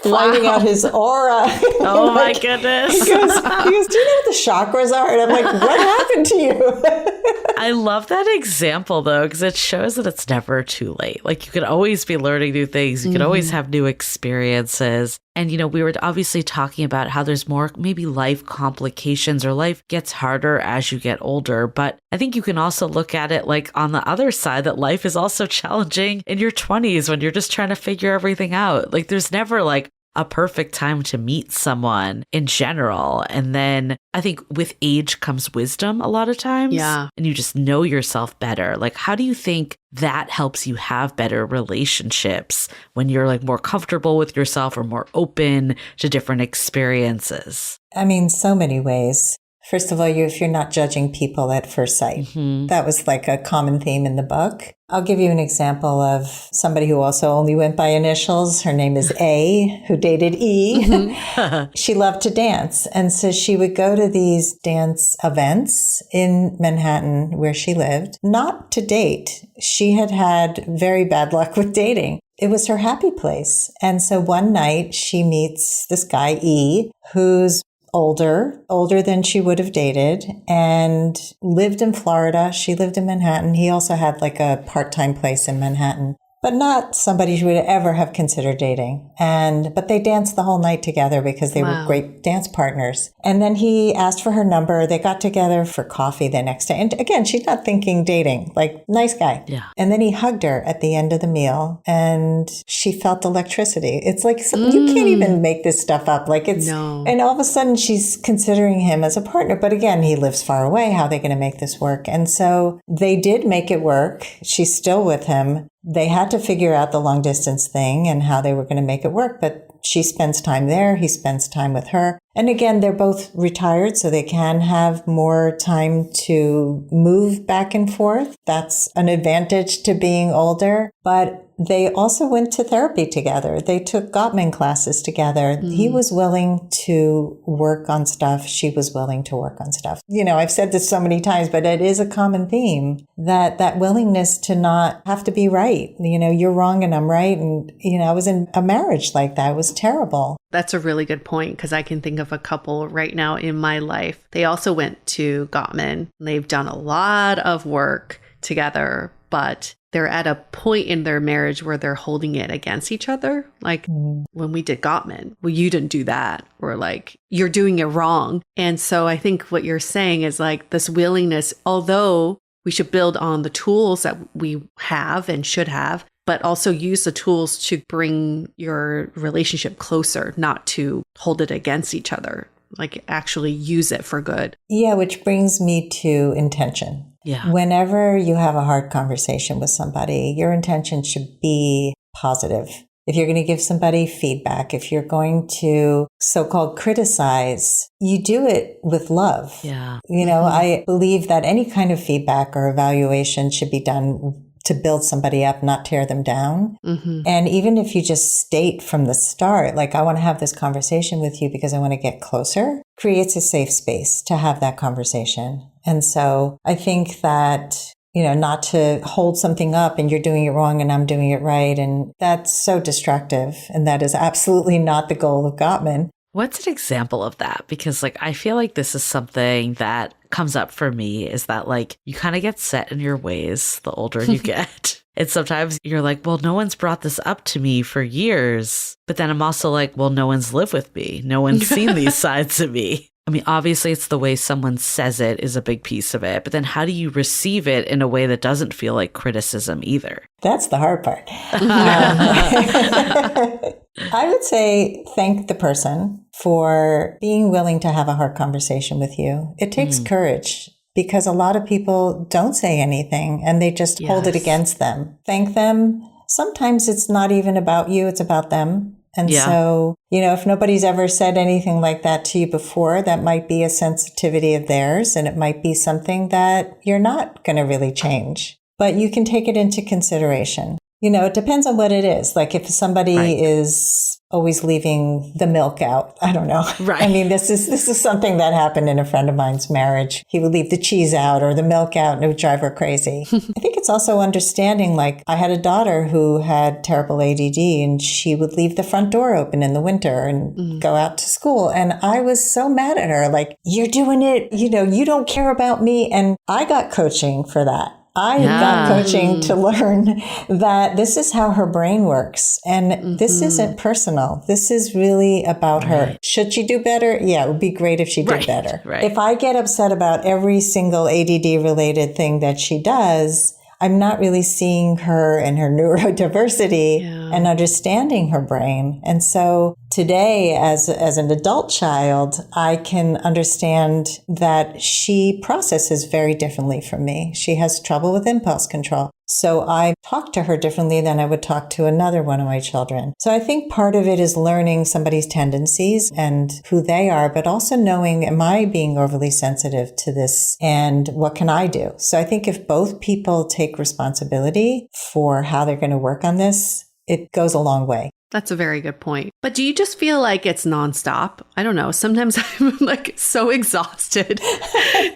lighting out his aura. Oh my goodness. He goes, do you know what the chakras are? And I'm like, what happened to you? I love that example, though, because it shows that it's never too late. Like, you can always be learning new things. You can always have new experiences. And, we were obviously talking about how there's more maybe life complications, or life gets harder as you get older. But I think you can also look at it like on the other side, that life is also challenging in your 20s when you're just trying to figure everything out. Like, there's never like a perfect time to meet someone in general. And then I think with age comes wisdom a lot of times. Yeah. And you just know yourself better. Like, how do you think that helps you have better relationships when you're like more comfortable with yourself or more open to different experiences? I mean, so many ways. First of all, if you're not judging people at first sight, that was like a common theme in the book. I'll give you an example of somebody who also only went by initials. Her name is A, who dated E. She loved to dance. And so she would go to these dance events in Manhattan where she lived, not to date. She had had very bad luck with dating. It was her happy place. And so one night she meets this guy, E, who's older than she would have dated, and lived in Florida. She lived in Manhattan. He also had like a part-time place in Manhattan, but not somebody she would ever have considered dating. But they danced the whole night together because they were great dance partners. And then he asked for her number. They got together for coffee the next day. And again, she's not thinking dating, like, nice guy. Yeah. And then he hugged her at the end of the meal, and she felt electricity. It's like, you can't even make this stuff up. Like, it's, and all of a sudden she's considering him as a partner. But again, he lives far away. How are they going to make this work? And so they did make it work. She's still with him. They had to figure out the long distance thing and how they were going to make it work. But she spends time there. He spends time with her. And again, they're both retired, so they can have more time to move back and forth. That's an advantage to being older. But they also went to therapy together. They took Gottman classes together. He was willing to work on stuff. She was willing to work on stuff. I've said this so many times, but it is a common theme, that willingness to not have to be right. You're wrong and I'm right. And, I was in a marriage like that. It was terrible. That's a really good point, because I can think of a couple right now in my life. They also went to Gottman. They've done a lot of work together, but they're at a point in their marriage where they're holding it against each other. Like, when we did Gottman, well, you didn't do that. Or like, you're doing it wrong. And so I think what you're saying is like this willingness, although we should build on the tools that we have and should have, but also use the tools to bring your relationship closer, not to hold it against each other. Like, actually use it for good. Yeah, which brings me to intention. Yeah. Whenever you have a hard conversation with somebody, your intention should be positive. If you're going to give somebody feedback, if you're going to so-called criticize, you do it with love. Yeah. I believe that any kind of feedback or evaluation should be done to build somebody up, not tear them down. And even if you just state from the start, like, I want to have this conversation with you because I want to get closer, creates a safe space to have that conversation. And so I think that, not to hold something up and you're doing it wrong and I'm doing it right. And that's so destructive. And that is absolutely not the goal of Gottman. What's an example of that? Because I feel like this is something that comes up for me, is that you kind of get set in your ways the older you get. And sometimes you're like, well, no one's brought this up to me for years. But then I'm also like, well, no one's lived with me. No one's seen these sides of me. I mean, obviously it's the way someone says it is a big piece of it, but then how do you receive it in a way that doesn't feel like criticism either? That's the hard part. I would say thank the person for being willing to have a hard conversation with you. It takes courage because a lot of people don't say anything and they just hold it against them. Thank them. Sometimes it's not even about you, it's about them. And so, if nobody's ever said anything like that to you before, that might be a sensitivity of theirs, and it might be something that you're not going to really change. But you can take it into consideration. It depends on what it is. Like if somebody is always leaving the milk out, I don't know. Right. I mean, this is something that happened in a friend of mine's marriage. He would leave the cheese out or the milk out and it would drive her crazy. I think it's also understanding, like I had a daughter who had terrible ADD and she would leave the front door open in the winter and go out to school. And I was so mad at her, like, you're doing it, you don't care about me. And I got coaching for that. I got coaching to learn that this is how her brain works. And this isn't personal. This is really about her. Should she do better? Yeah, it would be great if she did better. Right. If I get upset about every single ADD related thing that she does, I'm not really seeing her and her neurodiversity and understanding her brain. And so today, as an adult child, I can understand that she processes very differently from me. She has trouble with impulse control. So I talk to her differently than I would talk to another one of my children. So I think part of it is learning somebody's tendencies and who they are, but also knowing, am I being overly sensitive to this and what can I do? So I think if both people take responsibility for how they're going to work on this, it goes a long way. That's a very good point. But do you just feel like it's nonstop? I don't know. Sometimes I'm like so exhausted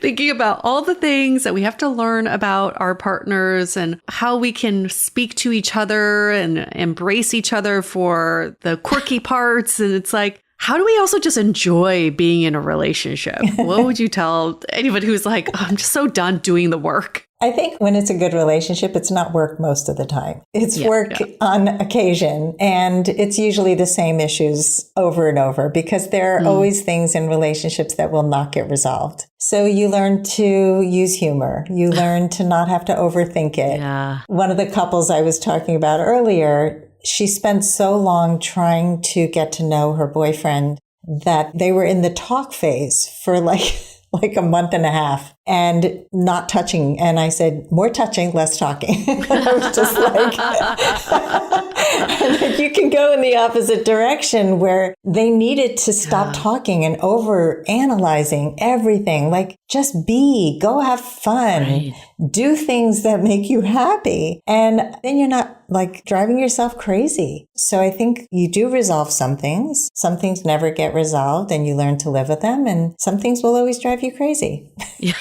thinking about all the things that we have to learn about our partners and how we can speak to each other and embrace each other for the quirky parts. And it's like, how do we also just enjoy being in a relationship? What would you tell anybody who's like, oh, I'm just so done doing the work? I think when it's a good relationship, it's not work most of the time. It's work on occasion. And it's usually the same issues over and over because there are always things in relationships that will not get resolved. So you learn to use humor. You learn to not have to overthink it. Yeah. One of the couples I was talking about earlier, she spent so long trying to get to know her boyfriend that they were in the talk phase for like a month and a half and not touching. And I said, more touching, less talking. I was just like, you can go in the opposite direction where they needed to stop talking and over analyzing everything. Like just go have fun, do things that make you happy. And then you're not like driving yourself crazy. So I think you do resolve some things. Some things never get resolved and you learn to live with them. And some things will always drive you crazy. Yeah.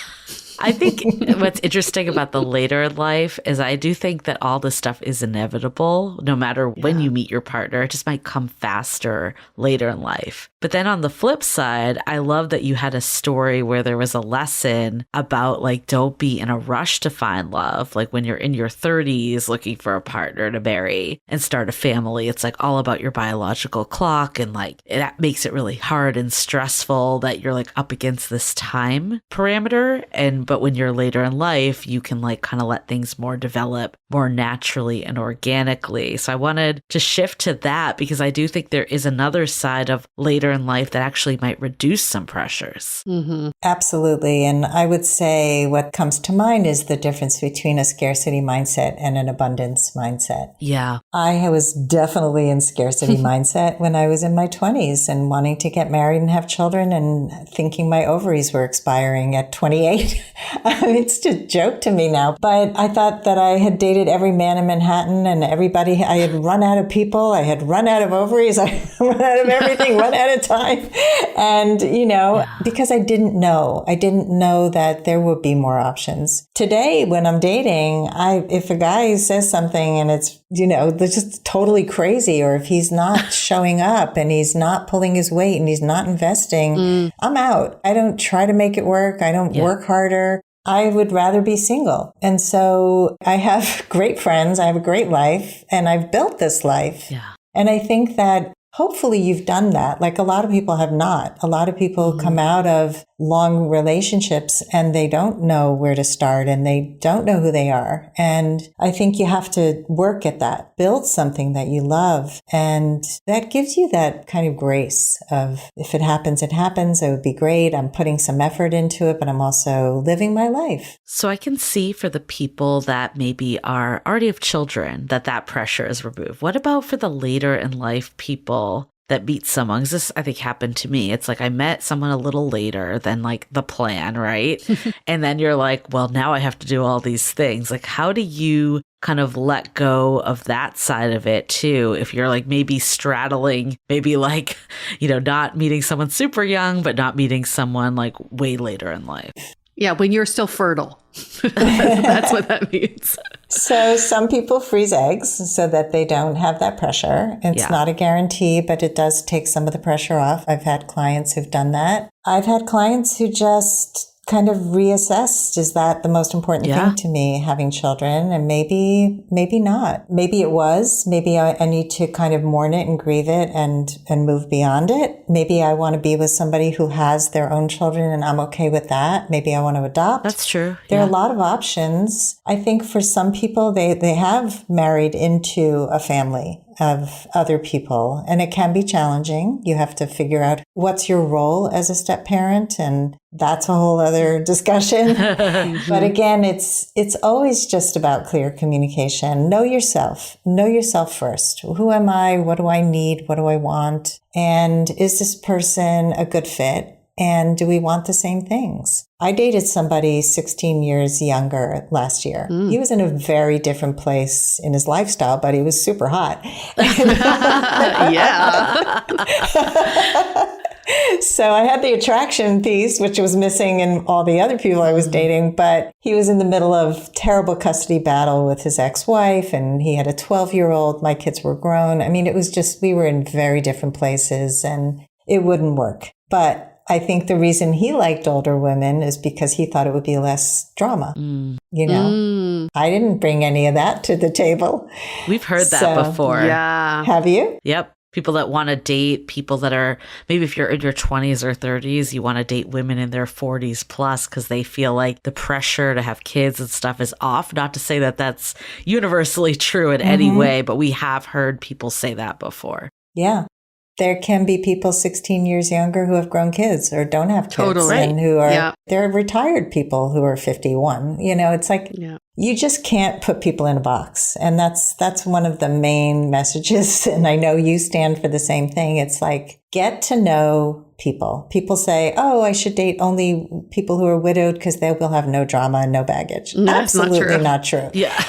I think what's interesting about the later in life is I do think that all this stuff is inevitable. No matter when you meet your partner, it just might come faster later in life. But then on the flip side, I love that you had a story where there was a lesson about like, don't be in a rush to find love. Like when you're in your 30s looking for a partner to marry and start a family, it's like all about your biological clock. And like, that makes it really hard and stressful that you're like up against this time parameter. But when you're later in life, you can like kind of let things more develop more naturally and organically. So I wanted to shift to that because I do think there is another side of later in life that actually might reduce some pressures. Mm-hmm. Absolutely. And I would say what comes to mind is the difference between a scarcity mindset and an abundance mindset. Yeah. I was definitely in scarcity mindset when I was in my 20s and wanting to get married and have children and thinking my ovaries were expiring at 28. It's a joke to me now. But I thought that I had dated every man in Manhattan and everybody. I had run out of people. I had run out of ovaries. I had run out of everything, run out of time. And, because I didn't know that there would be more options. Today, when I'm dating, if a guy says something and it's, they're just totally crazy, or if he's not showing up and he's not pulling his weight and he's not investing, I'm out. I don't try to make it work. I don't work harder. I would rather be single. And so I have great friends. I have a great life and I've built this life. Yeah. And I think that hopefully you've done that. Like a lot of people have not. A lot of people come out of long relationships and they don't know where to start and they don't know who they are. And I think you have to work at that, build something that you love. And that gives you that kind of grace of if it happens, it happens. It would be great. I'm putting some effort into it, but I'm also living my life. So I can see for the people that maybe are already have children that pressure is removed. What about for the later in life people that meet someone? 'Cause this, I think, happened to me. It's like I met someone a little later than like the plan, right? And then you're like, well, now I have to do all these things. Like, how do you kind of let go of that side of it too? If you're like maybe straddling, maybe like, not meeting someone super young, but not meeting someone like way later in life. Yeah, when you're still fertile. That's what that means. So some people freeze eggs so that they don't have that pressure. It's not a guarantee, but it does take some of the pressure off. I've had clients who've done that. I've had clients who just kind of reassessed, is that the most important thing to me, having children? And maybe not. Maybe it was. Maybe I need to kind of mourn it and grieve it and move beyond it. Maybe I want to be with somebody who has their own children and I'm okay with that. Maybe I want to adopt. That's true. There are a lot of options. I think for some people, they have married into a family of other people, and it can be challenging. You have to figure out what's your role as a step parent, and that's a whole other discussion. But again, it's always just about clear communication. Know yourself first. Who am I? What do I need? What do I want? And is this person a good fit? And do we want the same things? I dated somebody 16 years younger last year. He was in a very different place in his lifestyle, but he was super hot. Yeah. So I had the attraction piece, which was missing in all the other people I was dating, but he was in the middle of terrible custody battle with his ex-wife, and he had a 12-year-old. My kids were grown. I mean, it was just, we were in very different places and it wouldn't work. But I think the reason he liked older women is because he thought it would be less drama. I didn't bring any of that to the table. We've heard that before. Yeah. Have you? Yep. People that want to date people that are, maybe if you're in your 20s or 30s, you want to date women in their 40s plus because they feel like the pressure to have kids and stuff is off. Not to say that that's universally true in any way, but we have heard people say that before. Yeah. There can be people 16 years younger who have grown kids or don't have kids. Totally. And who are, they're retired people who are 51. It's like, you just can't put people in a box. And that's one of the main messages. And I know you stand for the same thing. It's like, get to know people. People say, oh, I should date only people who are widowed because they will have no drama and no baggage. That's absolutely not true. Yeah.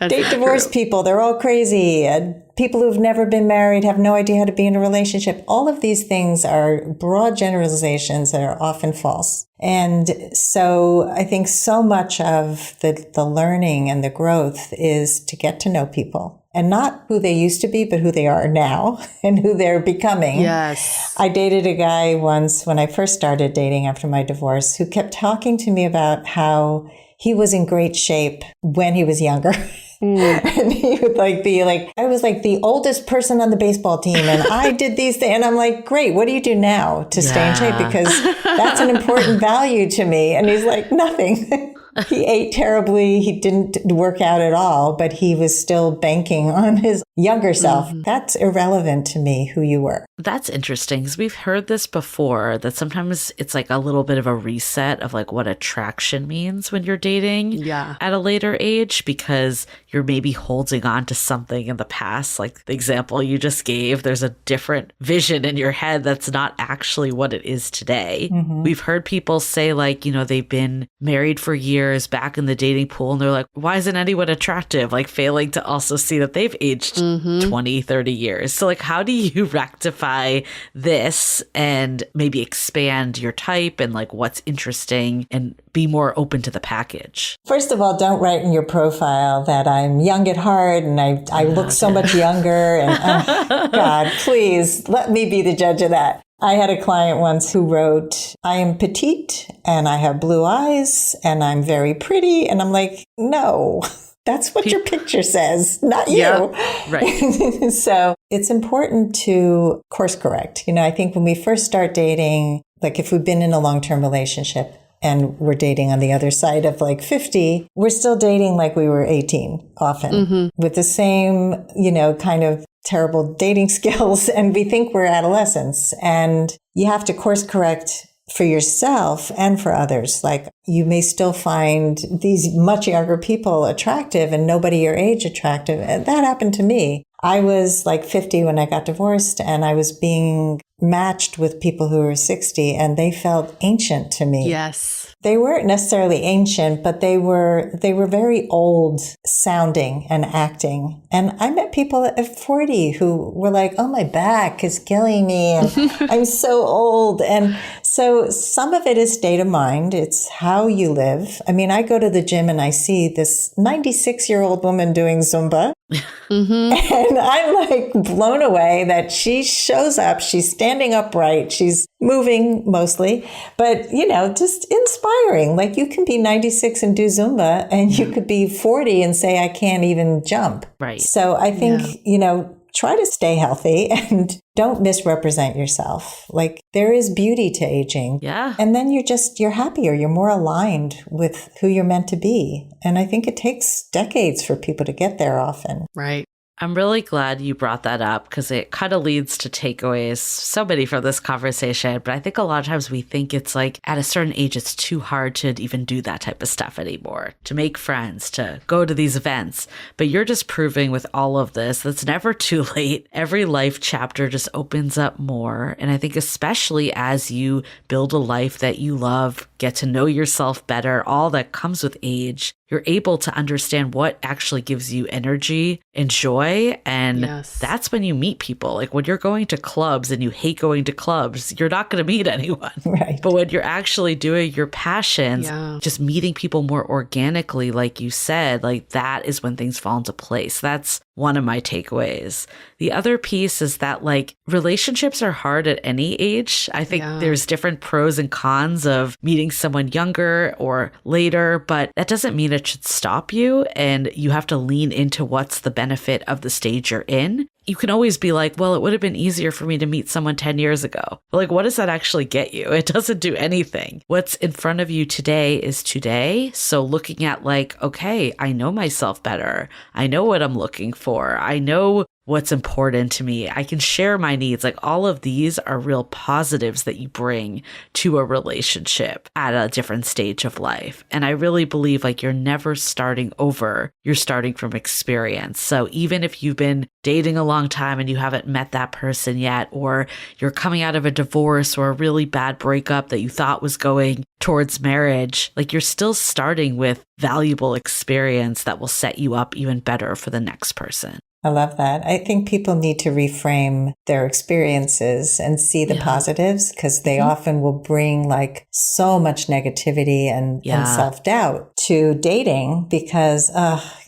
Date divorced people. They're all crazy. People who've never been married have no idea how to be in a relationship. All of these things are broad generalizations that are often false. And so I think so much of the learning and the growth is to get to know people, and not who they used to be, but who they are now and who they're becoming. Yes. I dated a guy once when I first started dating after my divorce who kept talking to me about how he was in great shape when he was younger. And he would be like, I was like the oldest person on the baseball team and I did these things. And I'm like, great, what do you do now to stay in shape? Because that's an important value to me. And he's like, nothing. He ate terribly. He didn't work out at all, but he was still banking on his younger self. That's irrelevant to me, who you were. That's interesting because we've heard this before, that sometimes it's like a little bit of a reset of like what attraction means when you're dating at a later age, because you're maybe holding on to something in the past. Like the example you just gave, there's a different vision in your head that's not actually what it is today. We've heard people say like, they've been married for years back in the dating pool and they're like, why isn't anyone attractive? Like failing to also see that they've aged 20, 30 years. So like, how do you rectify this and maybe expand your type and like what's interesting and be more open to the package? First of all, don't write in your profile that I'm young at heart and I look so much younger. And God, please let me be the judge of that. I had a client once who wrote, I am petite and I have blue eyes and I'm very pretty. And I'm like, no, that's what your picture says, not you. Yeah, right. So it's important to course correct. I think when we first start dating, like if we've been in a long-term relationship and we're dating on the other side of like 50, we're still dating like we were 18 often with the same, kind of terrible dating skills. And we think we're adolescents, and you have to course correct for yourself and for others. Like you may still find these much younger people attractive and nobody your age attractive. And that happened to me. I was like 50 when I got divorced, and I was being matched with people who were 60, and they felt ancient to me. Yes. They weren't necessarily ancient, but they were very old sounding and acting. And I met people at 40 who were like, oh, my back is killing me, and I'm so old. And so some of it is state of mind. It's how you live. I mean, I go to the gym and I see this 96-year-old woman doing Zumba. And I'm like blown away that she shows up. She's standing upright. She's moving mostly, but just inspiring. Like you can be 96 and do Zumba, and you could be 40 and say, I can't even jump. Right. So I think, try to stay healthy and don't misrepresent yourself. Like there is beauty to aging. Yeah. And then you're happier. You're more aligned with who you're meant to be. And I think it takes decades for people to get there often. Right. I'm really glad you brought that up because it kind of leads to takeaways, so many from this conversation. But I think a lot of times we think it's like at a certain age, it's too hard to even do that type of stuff anymore, to make friends, to go to these events. But you're just proving with all of this, that's never too late. Every life chapter just opens up more. And I think especially as you build a life that you love, get to know yourself better, all that comes with age, you're able to understand what actually gives you energy and joy. And that's when you meet people. Like when you're going to clubs and you hate going to clubs, you're not going to meet anyone. Right. But when you're actually doing your passions, just meeting people more organically, like you said, like that is when things fall into place. That's one of my takeaways. The other piece is that like relationships are hard at any age. I think there's different pros and cons of meeting someone younger or later, but that doesn't mean it should stop you. And you have to lean into what's the benefit of the stage you're in. You can always be like, well, it would have been easier for me to meet someone 10 years ago. But like, what does that actually get you? It doesn't do anything. What's in front of you today is today. So looking at like, okay, I know myself better. I know what I'm looking for. I know what's important to me. I can share my needs. Like all of these are real positives that you bring to a relationship at a different stage of life. And I really believe like you're never starting over. You're starting from experience. So even if you've been dating a long time and you haven't met that person yet, or you're coming out of a divorce or a really bad breakup that you thought was going towards marriage, like you're still starting with valuable experience that will set you up even better for the next person. I love that. I think people need to reframe their experiences and see the positives, because they often will bring like so much negativity and self-doubt to dating because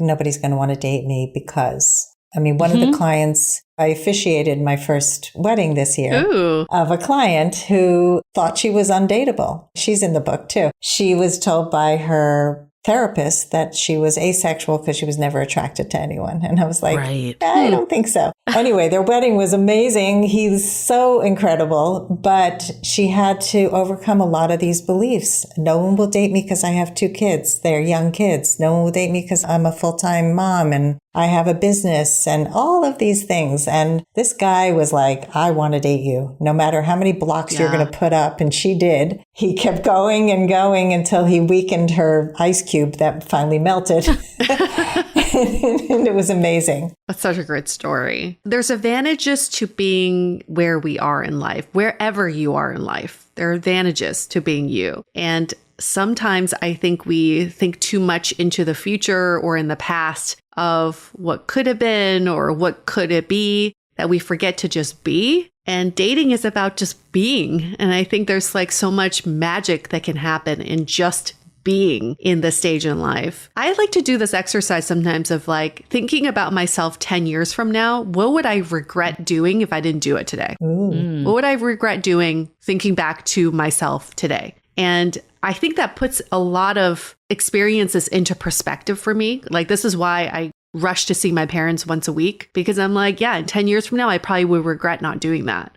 nobody's going to want to date me because, I mean, one of the clients, I officiated my first wedding this year of a client who thought she was undateable. She's in the book too. She was told by her therapist that she was asexual because she was never attracted to anyone. And I was like, I don't think so. Anyway, their wedding was amazing. He's so incredible, but she had to overcome a lot of these beliefs. No one will date me because I have 2 kids. They're young kids. No one will date me because I'm a full-time mom and I have a business and all of these things. And this guy was like, I want to date you no matter how many blocks you're going to put up. And she did. He kept going and going until he weakened her ice cube that finally melted. And it was amazing. That's such a great story. There's advantages to being where we are in life, wherever you are in life. There are advantages to being you. And sometimes I think we think too much into the future or in the past of what could have been or what could it be, that we forget to just be. And dating is about just being. And I think there's like so much magic that can happen in just being in this stage in life. I like to do this exercise sometimes of like thinking about myself 10 years from now. What would I regret doing if I didn't do it today? What would I regret doing thinking back to myself today? And I think that puts a lot of experiences into perspective for me. Like, this is why I rush to see my parents once a week because I'm like, yeah, in 10 years from now, I probably would regret not doing that.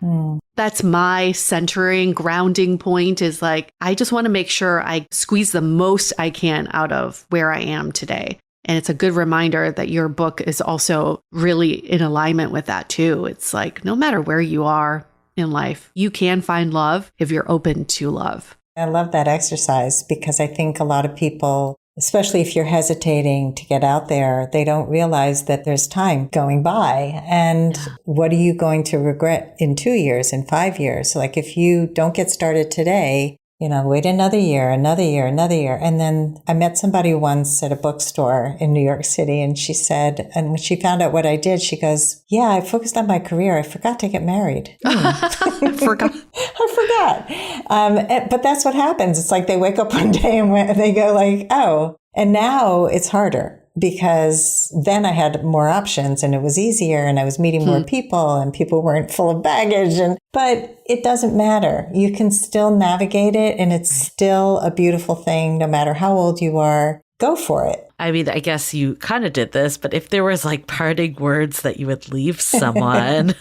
That's my centering, grounding point is like, I just want to make sure I squeeze the most I can out of where I am today. And it's a good reminder that your book is also really in alignment with that too. It's like, no matter where you are in life, you can find love if you're open to love. I love that exercise because I think a lot of people, especially if you're hesitating to get out there, they don't realize that there's time going by. And what are you going to regret in 2 years, in 5 years? Like if you don't get started today, wait another year. And then I met somebody once at a bookstore in New York City, and she said, and when she found out what I did, she goes, yeah, I focused on my career. I forgot to get married. I forgot. But that's what happens. It's like they wake up one day and they go like, oh, and now it's harder. Because then I had more options and it was easier and I was meeting more people and people weren't full of baggage. But it doesn't matter. You can still navigate it and it's still a beautiful thing no matter how old you are. Go for it. I mean, I guess you kind of did this, but if there was like parting words that you would leave someone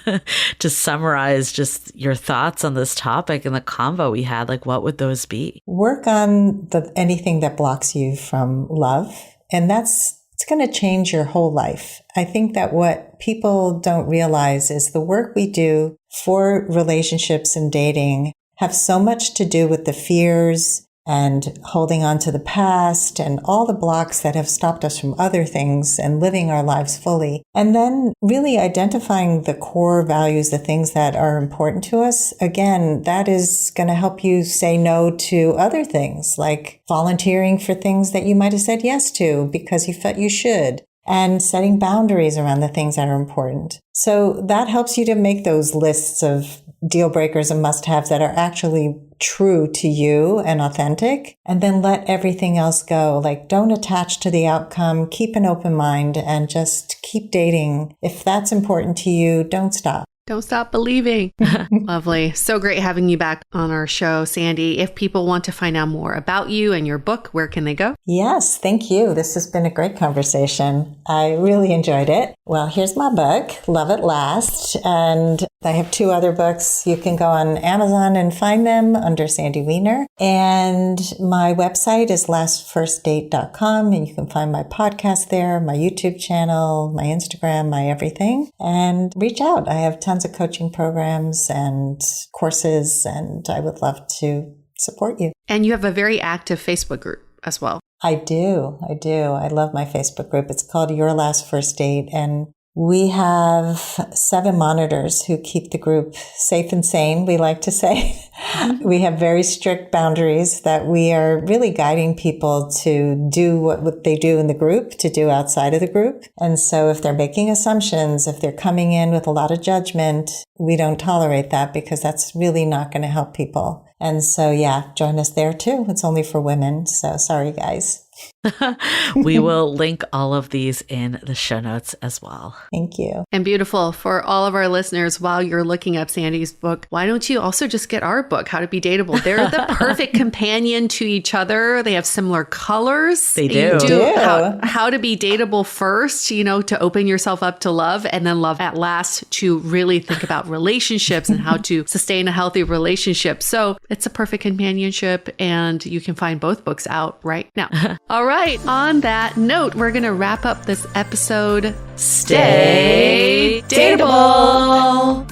to summarize just your thoughts on this topic and the convo we had, like what would those be? Work on anything that blocks you from love. And it's going to change your whole life. I think that what people don't realize is the work we do for relationships and dating have so much to do with the fears and holding on to the past and all the blocks that have stopped us from other things and living our lives fully. And then really identifying the core values, the things that are important to us. Again, that is going to help you say no to other things like volunteering for things that you might have said yes to because you felt you should. And setting boundaries around the things that are important. So that helps you to make those lists of deal breakers and must-haves that are actually true to you and authentic. And then let everything else go. Like don't attach to the outcome, keep an open mind and just keep dating. If that's important to you, don't stop. Don't stop believing. Lovely. So great having you back on our show, Sandy. If people want to find out more about you and your book, where can they go? Yes, thank you. This has been a great conversation. I really enjoyed it. Well, here's my book, Love at Last. And I have 2 other books. You can go on Amazon and find them under Sandy Weiner. And my website is lastfirstdate.com. And you can find my podcast there, my YouTube channel, my Instagram, my everything. And reach out. I have tons of coaching programs and courses, and I would love to support you. And you have a very active Facebook group as well. I do. I love my Facebook group. It's called Your Last First Date. And we have 7 monitors who keep the group safe and sane, we like to say. We have very strict boundaries that we are really guiding people to do what they do in the group, to do outside of the group. And so if they're making assumptions, if they're coming in with a lot of judgment, we don't tolerate that because that's really not going to help people. And so, yeah, join us there too. It's only for women. So sorry, guys. We will link all of these in the show notes as well. Thank you. And beautiful. For all of our listeners, while you're looking up Sandy's book, why don't you also just get our book, How to Be Dateable? They're the perfect companion to each other. They have similar colors. They do. You do how to be dateable first, to open yourself up to love, and then Love at Last to really think about relationships and how to sustain a healthy relationship. So it's a perfect companionship, and you can find both books out right now. All right. On that note, we're going to wrap up this episode. Stay dateable.